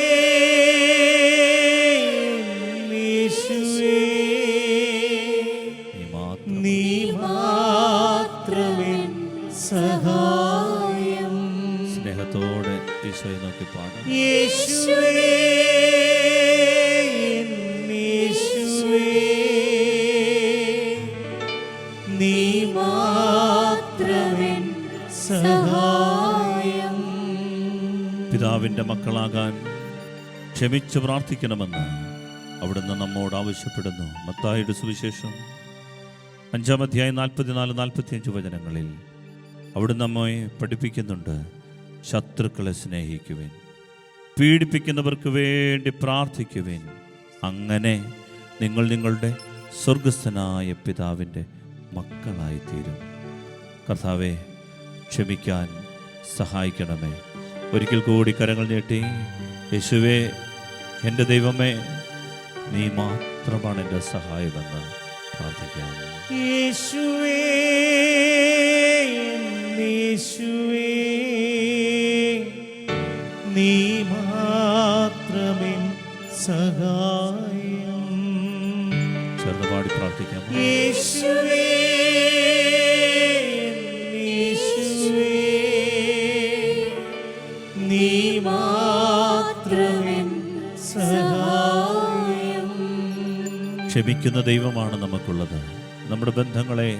D: യേശുവേ നീ മാത്രമേ സഹായം.
C: സ്നേഹത്തോടെ ഈശോയെ നോക്കി പാടാം.
D: യേശുവേ യേശുവേ നീ മാത്രമേ സഹായം.
C: പിതാവിൻ്റെ മക്കളാകാൻ ക്ഷമിച്ച് പ്രാർത്ഥിക്കണമെന്ന് അവിടുന്ന് നമ്മോട് ആവശ്യപ്പെടുന്നു. മത്തായിയുടെ സുവിശേഷം 5-ാം അധ്യായം 44-45 വചനങ്ങളിൽ അവിടുന്ന് നമ്മെ പഠിപ്പിക്കുന്നുണ്ട്. ശത്രുക്കളെ സ്നേഹിക്കുവിൻ, പീഡിപ്പിക്കുന്നവർക്ക് വേണ്ടി പ്രാർത്ഥിക്കുവിൻ, അങ്ങനെ നിങ്ങൾ നിങ്ങളുടെ സ്വർഗസ്ഥനായ പിതാവിൻ്റെ മക്കളായിത്തീരും. കർത്താവെ, ക്ഷമിക്കാൻ സഹായിക്കണമേ. ഒരിക്കൽ കൂടി കരങ്ങൾ നീട്ടി, യേശുവേ എൻ്റെ ദൈവമേ, നീ മാത്രമാണ് എൻ്റെ സഹായമെന്ന് പ്രാർത്ഥിക്കാം.
D: യേശുവേ യേശുവേ നീ മാത്രമേ സഹായം.
C: ചേർന്ന് പാടി പ്രാർത്ഥിക്കാം.
D: യേശുവേ യേശുവേ നീ മാത്രമേ സഹായം.
C: ക്ഷമിക്കുന്ന ദൈവമാണ് നമുക്കുള്ളത്. നമ്മുടെ ബന്ധങ്ങളെ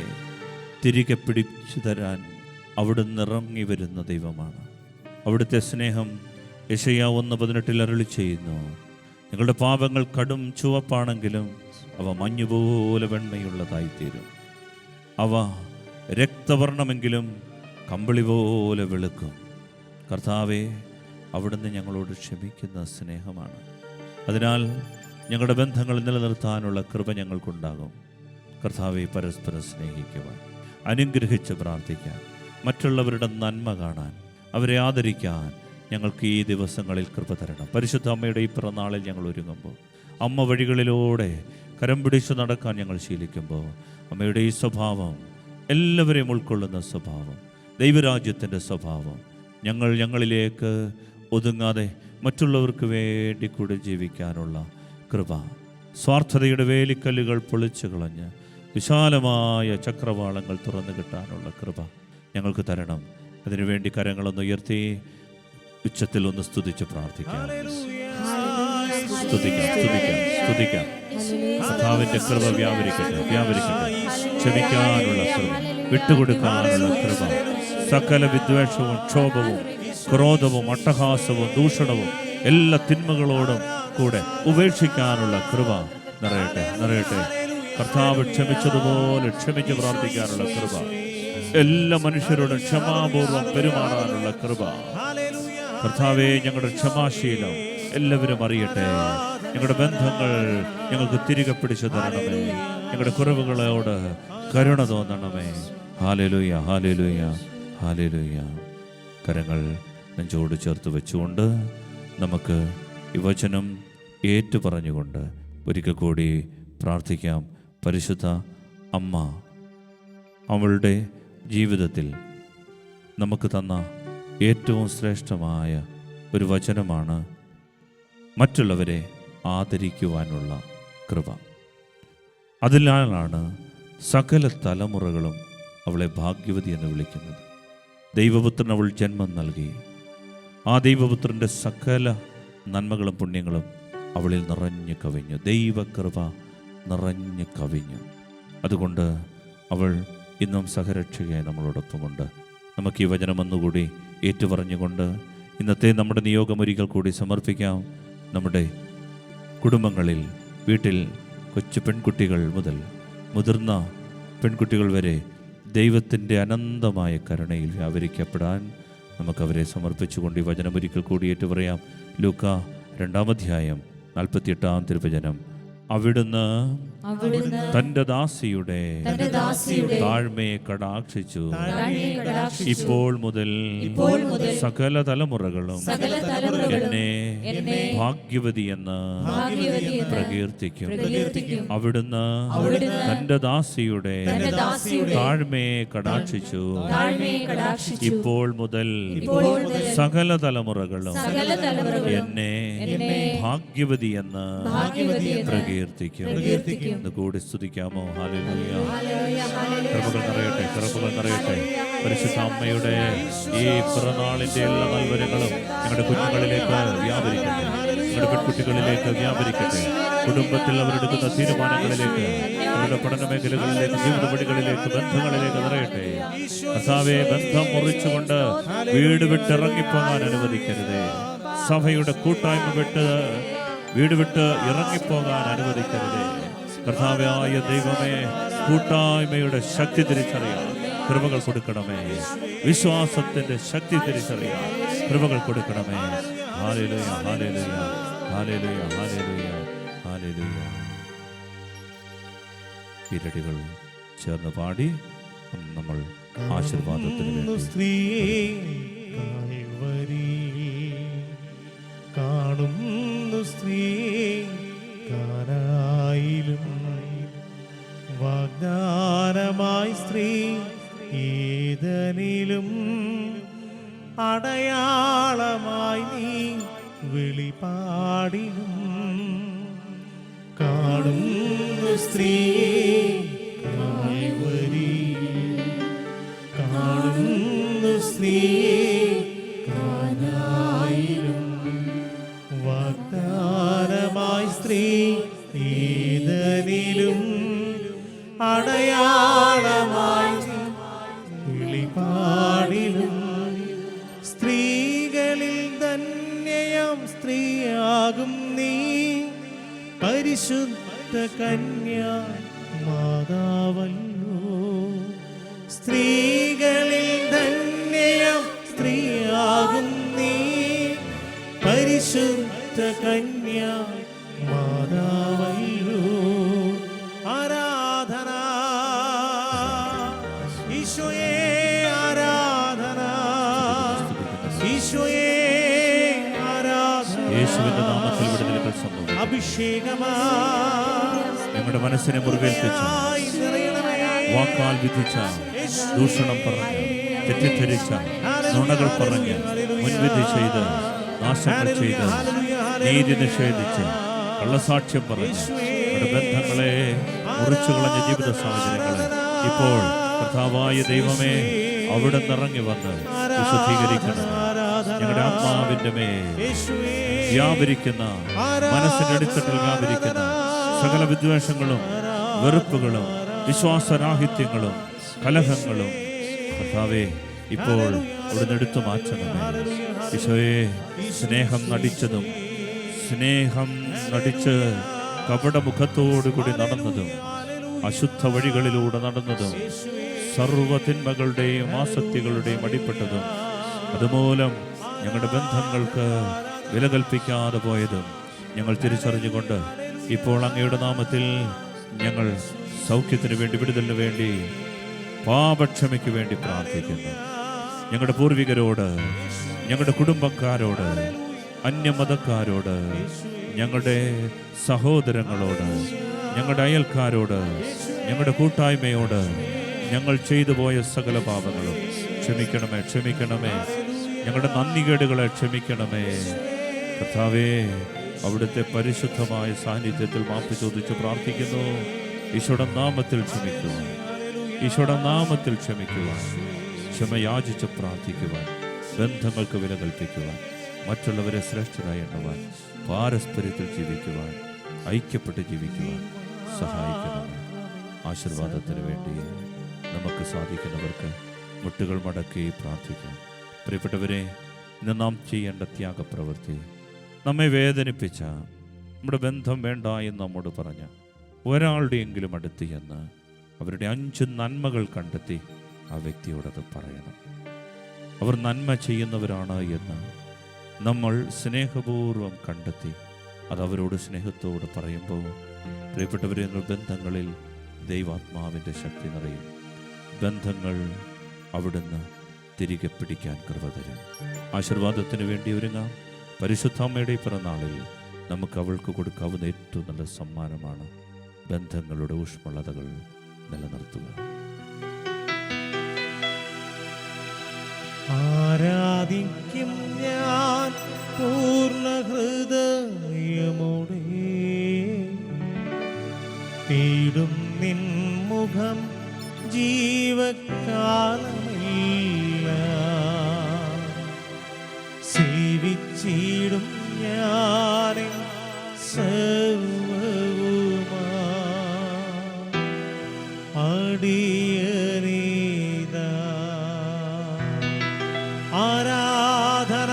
C: തിരികെ പിടിച്ചു തരാൻ അവിടുന്ന് ഇറങ്ങി വരുന്ന ദൈവമാണ്. അവിടുത്തെ സ്നേഹം യെശയ്യാവ് 1:18 അരുളി ചെയ്യുന്നു. നിങ്ങളുടെ പാപങ്ങൾ കടും ചുവപ്പാണെങ്കിലും അവ മഞ്ഞുപോലെ വെണ്മയുള്ളതായിത്തീരും. അവ രക്തവർണ്ണമെങ്കിലും കമ്പിളി പോലെ വെളുക്കും. കർത്താവെ, അവിടുന്ന് ഞങ്ങളോട് ക്ഷമിക്കുന്ന സ്നേഹമാണ്. അതിനാൽ ഞങ്ങളുടെ ബന്ധങ്ങൾ നിലനിർത്താനുള്ള കൃപ ഞങ്ങൾക്കുണ്ടാകും. കർത്താവെ, പരസ്പരം സ്നേഹിക്കുവാൻ, അനുഗ്രഹിച്ച് പ്രാർത്ഥിക്കാൻ, മറ്റുള്ളവരുടെ നന്മ കാണാൻ, അവരെ ആദരിക്കാൻ ഞങ്ങൾക്ക് ഈ ദിവസങ്ങളിൽ കൃപ തരണം. പരിശുദ്ധ അമ്മയുടെ ഈ പിറന്നാളിൽ ഞങ്ങൾ ഒരുങ്ങുമ്പോൾ, അമ്മ വഴികളിലൂടെ കരം പിടിച്ചു നടക്കാൻ ഞങ്ങൾ ശീലിക്കുമ്പോൾ, അമ്മയുടെ ഈ സ്വഭാവം, എല്ലാവരെയും ഉൾക്കൊള്ളുന്ന സ്വഭാവം, ദൈവരാജ്യത്തിൻ്റെ സ്വഭാവം ഞങ്ങളിലേക്ക് ഒതുങ്ങാതെ മറ്റുള്ളവർക്ക് വേണ്ടി കൂടെ ജീവിക്കാനുള്ള കൃപ, സ്വാർത്ഥതയുടെ വേലിക്കല്ലുകൾ പൊളിച്ചു കളഞ്ഞ് വിശാലമായ ചക്രവാളങ്ങൾ തുറന്നു കിട്ടാനുള്ള കൃപ ഞങ്ങൾക്ക് തരണം. അതിനുവേണ്ടി കരങ്ങളൊന്ന് ഉയർത്തി ഉച്ചത്തിൽ ഒന്ന് സ്തുതിച്ച് പ്രാർത്ഥിക്കാം. സ്തുതിക്കാം. കർത്താവിൻ്റെ കൃപ വ്യാപരിക്കട്ടെ. ക്ഷമിക്കാനുള്ള കൃപ, വിട്ടുകൊടുക്കാനുള്ള കൃപ, സകല വിദ്വേഷവും ക്ഷോഭവും ക്രോധവും അട്ടഹാസവും ദൂഷണവും എല്ലാ തിന്മകളോടും കൂടെ ഉപേക്ഷിക്കാനുള്ള കൃപ നിറയട്ടെ. കർത്താവ് ക്ഷമിച്ചതുപോലെ ക്ഷമിച്ച് പ്രാർത്ഥിക്കാനുള്ള കൃപ, എല്ലാ മനുഷ്യരോടും ക്ഷമാപൂർവം പെരുമാറാനുള്ള കൃപ. കർത്താവെ, ഞങ്ങളുടെ ക്ഷമാശീലം എല്ലാവരും അറിയട്ടെ. ഞങ്ങളുടെ ബന്ധങ്ങൾ ഞങ്ങൾക്ക് തിരികെ പിടിച്ചു തരണമേ. ഞങ്ങളുടെ കുറവുകളോട് കരുണ തോന്നണമേ. Hallelujah, hallelujah, hallelujah. കരങ്ങൾ നെഞ്ചോട് ചേർത്ത് വെച്ചുകൊണ്ട് നമുക്ക് ഈ വചനം ഏറ്റുപറഞ്ഞുകൊണ്ട് ഒരിക്കൽ കൂടി പ്രാർത്ഥിക്കാം. പരിശുദ്ധ അമ്മ അവളുടെ ജീവിതത്തിൽ നമുക്ക് തന്ന ഏറ്റവും ശ്രേഷ്ഠമായ ഒരു വചനമാണ് മറ്റുള്ളവരെ ആദരിക്കുവാനുള്ള കൃപ. അതിനാലാണ് സകല തലമുറകളും അവളെ ഭാഗ്യവതി എന്ന് വിളിക്കുന്നത്. ദൈവപുത്രൻ അവൾ ജന്മം നൽകി. ആ ദൈവപുത്രൻ്റെ സകല നന്മകളും പുണ്യങ്ങളും അവളിൽ നിറഞ്ഞു കവിഞ്ഞു. ദൈവകൃപ നിറഞ്ഞു കവിഞ്ഞു. അതുകൊണ്ട് അവൾ ഇന്നും സഹരക്ഷകയായി നമ്മളോടൊപ്പമുണ്ട്. നമുക്ക് ഈ വചനം ഒന്നുകൂടി ഏറ്റുപറഞ്ഞുകൊണ്ട് ഇന്നത്തെ നമ്മുടെ നിയോഗം ഒരിക്കൽ കൂടി സമർപ്പിക്കാം. നമ്മുടെ കുടുംബങ്ങളിൽ, വീട്ടിൽ കൊച്ചു പെൺകുട്ടികൾ മുതൽ മുതിർന്ന പെൺകുട്ടികൾ വരെ ദൈവത്തിൻ്റെ അനന്തമായ കരുണയിൽ വ്യാപരിക്കപ്പെടാൻ നമുക്കവരെ സമർപ്പിച്ചുകൊണ്ട് ഈ വചനം ഒരിക്കൽ കൂടി ഏറ്റുപറയാം. ലൂക്ക 2-ാം അധ്യായം 48-ാം തിരുവചനം. അവിടുന്ന് തന്റെ ദാസിയുടെ താഴ്മയെ കടാക്ഷിച്ചു. ഇപ്പോൾ മുതൽ സകല തലമുറകളും എന്നെ ഭാഗ്യവതി എന്ന് പ്രകീർത്തിക്കും. അവിടുന്ന് തന്റെ ദാസിയുടെ താഴ്മയെ കടാക്ഷിച്ചു. ഇപ്പോൾ മുതൽ സകല തലമുറകളും എന്നെ ഭാഗ്യവതി എന്ന് പ്രകീർത്തിക്കും. കൂടി സ്തുതിക്കാമോ? ഹല്ലേലൂയ. കൃപകൾ നിറയട്ടെ, കൃപകൾ നിറയട്ടെ. പരിശുദ്ധ അമ്മയുടെ ഈ പിറന്നാളിന്റെ എല്ലാ നൽവരങ്ങളും ഞങ്ങളുടെ കുഞ്ഞുങ്ങളിലേക്ക് വ്യാപരിക്കട്ടെ, ഞങ്ങളുടെ പെൺകുട്ടികളിലേക്ക് വ്യാപരിക്കട്ടെ. കുടുംബത്തിൽ അവരെടുക്കുന്ന തീരുമാനങ്ങളിലേക്ക്, അവരുടെ പഠന മേഖലകളിലേക്ക്, ജീവിത വഴികളിലേക്ക്, ബന്ധങ്ങളിലേക്ക് നിറയട്ടെ. കർത്താവേ, ബന്ധം മുറിച്ചുകൊണ്ട് വീട് വിട്ടിറങ്ങിപ്പോകാൻ അനുവദിക്കരുതേ. സഭയുടെ കൂട്ടായ്മ വിട്ട് വീട് വിട്ട് ഇറങ്ങിപ്പോകാൻ അനുവദിക്കരുതേ. കർത്താവായ ദൈവമേ, കൂട്ടായ്മയുടെ ശക്തി തിരിച്ചറിയാൻ കൃപകൾ കൊടുക്കണമേ. വിശ്വാസത്തിന്റെ ശക്തി തിരിച്ചറിയാൻ കൃപകൾ കൊടുക്കണമേ. Hallelujah, hallelujah, hallelujah, hallelujah, hallelujah. ഇരടികൾ ചേർന്ന് പാടി നമ്മൾ ആശീർവാദത്തിന് വേണ്ടി
D: കാണുന്നു സ്ത്രീ കാനായിലും വാഗ്ദാനമായി സ്ത്രീ ഏദനിലും അടയാളമായി നീ വെളിപാടിലും കാണുന്നു സ്ത്രീ കാൽവരി കാണുന്നു സ്ത്രീ കാനായിലും വാഗ്ദാനമായി സ്ത്രീ ഏദനിലും അടയാളമായി വെളിപാടിലും സ്ത്രീകളിൽ ധന്യയാം സ്ത്രീയാകും നീ പരിശുദ്ധ കന്യ മാതാവല്ലോ. സ്ത്രീകളിൽ ധന്യയാം സ്ത്രീയാകും നീ പരിശുദ്ധ കന്യ മാതാവല്ലോ. ആരാധന ഈശോയെ, ആരാധന ഈശോയെ, ആരാധന.
C: യേശുവിന്റെ നാമത്തിൽ വിടുതലുകൾ സംഭവിക്കും.
D: അഭിഷേകമാ
C: ഞങ്ങളുടെ മനസ്സിനെ മുറിവേൽപ്പിച്ച, വാക്കാൽ വിധിച്ച, ദൂഷണം പറഞ്ഞ്, തെറ്റിദ്ധരിച്ച, നുണകൾ പറഞ്ഞ്, മുൻവിധി ചെയ്ത്, നാശങ്ങൾ ചെയ്ത്, നീതി നിഷേധിച്ച്, കള്ളസാക്ഷ്യം പറഞ്ഞ് നമ്മുടെ ബന്ധങ്ങളെ മുറിച്ചു കളഞ്ഞ ജീവിത സാഹചര്യങ്ങളെ ഇപ്പോൾ കർത്താവായ ദൈവമേ അവിടെ നിറങ്ങി വന്ന് വിശുദ്ധീകരിക്കണം. ഞങ്ങളുടെ ആത്മാവിന്റെ മേൽ വ്യാപരിക്കുന്ന, മനസ്സിന്റെ അടിത്തട്ടിൽ വ്യാപരിക്കുന്ന സകല വിദ്വേഷങ്ങളും വെറുപ്പുകളും വിശ്വാസരാഹിത്യങ്ങളും കലഹങ്ങളും കർത്താവേ ഇപ്പോൾ അവിടുന്ന് എടുത്തു മാറ്റണമേ. ഈശോയെ, സ്നേഹം നടിച്ചതും സ്നേഹം നടിച്ച് കപടമുഖത്തോടുകൂടി നടന്നതും അശുദ്ധ വഴികളിലൂടെ നടന്നതും സർവ്വതിന്മകളുടെയും ആസക്തികളുടെയും അടിപ്പെട്ടതും അതുമൂലം ഞങ്ങളുടെ ബന്ധങ്ങൾക്ക് വില കൽപ്പിക്കാതെ പോയതും ഞങ്ങൾ തിരിച്ചറിഞ്ഞുകൊണ്ട് ഇപ്പോൾ അങ്ങയുടെ നാമത്തിൽ ഞങ്ങൾ സൗഖ്യത്തിന് വേണ്ടി, വിടുതലിന് വേണ്ടി, പാപക്ഷമയ്ക്ക് വേണ്ടി പ്രാർത്ഥിക്കുന്നു. ഞങ്ങളുടെ പൂർവികരോട്, ഞങ്ങളുടെ കുടുംബക്കാരോട്, അന്യമതക്കാരോട്, ഞങ്ങളുടെ സഹോദരങ്ങളോട്, ഞങ്ങളുടെ അയൽക്കാരോട്, ഞങ്ങളുടെ കൂട്ടായ്മയോട് ഞങ്ങൾ ചെയ്തു പോയ സകല പാപങ്ങളും ക്ഷമിക്കണമേ, ക്ഷമിക്കണമേ. ഞങ്ങളുടെ നന്ദികേടുകളെ ക്ഷമിക്കണമേ. കർത്താവേ, അവിടുത്തെ പരിശുദ്ധമായ സാന്നിധ്യത്തിൽ മാപ്പ് ചോദിച്ച് പ്രാർത്ഥിക്കുന്നു. ഈശോയുടെ നാമത്തിൽ ക്ഷമിക്കുക, ഈശോയുടെ നാമത്തിൽ ക്ഷമിക്കുക. ക്ഷമ യാചിച്ച് പ്രാർത്ഥിക്കുവാൻ, ബന്ധങ്ങൾക്ക് വില കൽപ്പിക്കുവാൻ, മറ്റുള്ളവരെ ശ്രേഷ്ഠരായി എണ്ണുവാൻ, പാരസ്പര്യത്തിൽ ജീവിക്കുവാൻ, ഐക്യപ്പെട്ട് ജീവിക്കുവാൻ സഹായിക്കണമേ. ആശീർവാദത്തിന് വേണ്ടി നമുക്ക് സാധിക്കുന്നവർക്ക് മുട്ടുകൾ മടക്കി പ്രാർത്ഥിക്കാം. പ്രിയപ്പെട്ടവരെ, ഇന്ന് നാം ചെയ്യേണ്ട ത്യാഗപ്രവൃത്തി, നമ്മെ വേദനിപ്പിച്ച, നമ്മുടെ ബന്ധം വേണ്ട എന്ന് നമ്മോട് പറഞ്ഞ ഒരാളുടെയെങ്കിലും അടുത്ത് എന്ന് അവരുടെ 5 നന്മകൾ കണ്ടെത്തി ആ വ്യക്തിയോടത് പറയണം. അവർ നന്മ ചെയ്യുന്നവരാണ് എന്ന് നമ്മൾ സ്നേഹപൂർവ്വം കണ്ടെത്തി അത് അവരോട് സ്നേഹത്തോട് പറയുമ്പോൾ, പ്രിയപ്പെട്ടവരെ, ബന്ധങ്ങളിൽ ദൈവാത്മാവിൻ്റെ ശക്തി നിറയും. ബന്ധങ്ങൾ അവിടുന്ന് തിരികെ പിടിക്കാൻ കൃപ തരും. ആശീർവാദത്തിന് വേണ്ടി ഒരുങ്ങാം. പരിശുദ്ധാമ്മയുടെ പിറന്നാളിൽ നമുക്ക് അവൾക്ക് കൊടുക്കാവുന്ന ഏറ്റവും നല്ല സമ്മാനമാണ് ബന്ധങ്ങളുടെ ഊഷ്മളതകൾ നിലനിർത്തുക.
D: ആരാധിക്കും ഞാൻ പൂർണ്ണ ഹൃദയമോടെ, തേടും നിൻ മുഖം ജീവകാലമെല്ലാം, സേവിച്ചിടും ഞാനെ സർവ്വവുമാ അടിയനീതാ. ആരാധന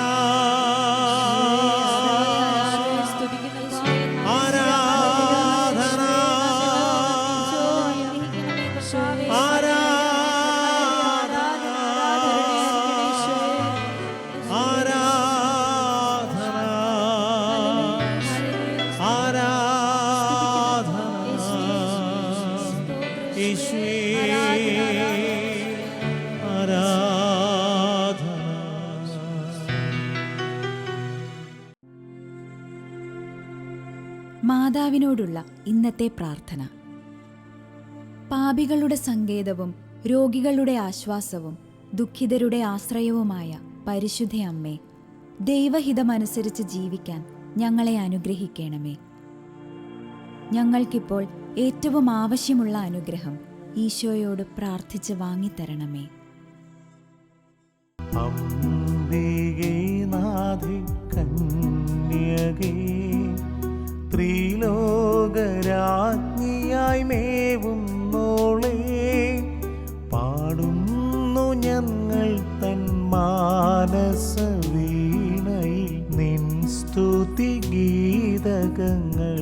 E: മാതാവിനോടുള്ള ഇന്നത്തെ പ്രാർത്ഥന. പാപികളുടെ സങ്കേതവും രോഗികളുടെ ആശ്വാസവും ദുഃഖിതരുടെ ആശ്രയവുമായ പരിശുദ്ധ അമ്മേ, ദൈവഹിതമനുസരിച്ച് ജീവിക്കാൻ ഞങ്ങളെ അനുഗ്രഹിക്കണമേ. ഞങ്ങൾക്കിപ്പോൾ ഏറ്റവും ആവശ്യമുള്ള അനുഗ്രഹം ഈശോയോട് പ്രാർത്ഥിച്ച് വാങ്ങിത്തരണമേ.
D: അംബികേ നാഥേ കന്യകേ, ത്രിലോകരാജ്ഞിയായി മേവുന്നോളേ, പാടുന്നു ഞങ്ങൾ തൻ മാനസ വീണയിൽ നിൻ സ്തുതി ഗീതകങ്ങൾ.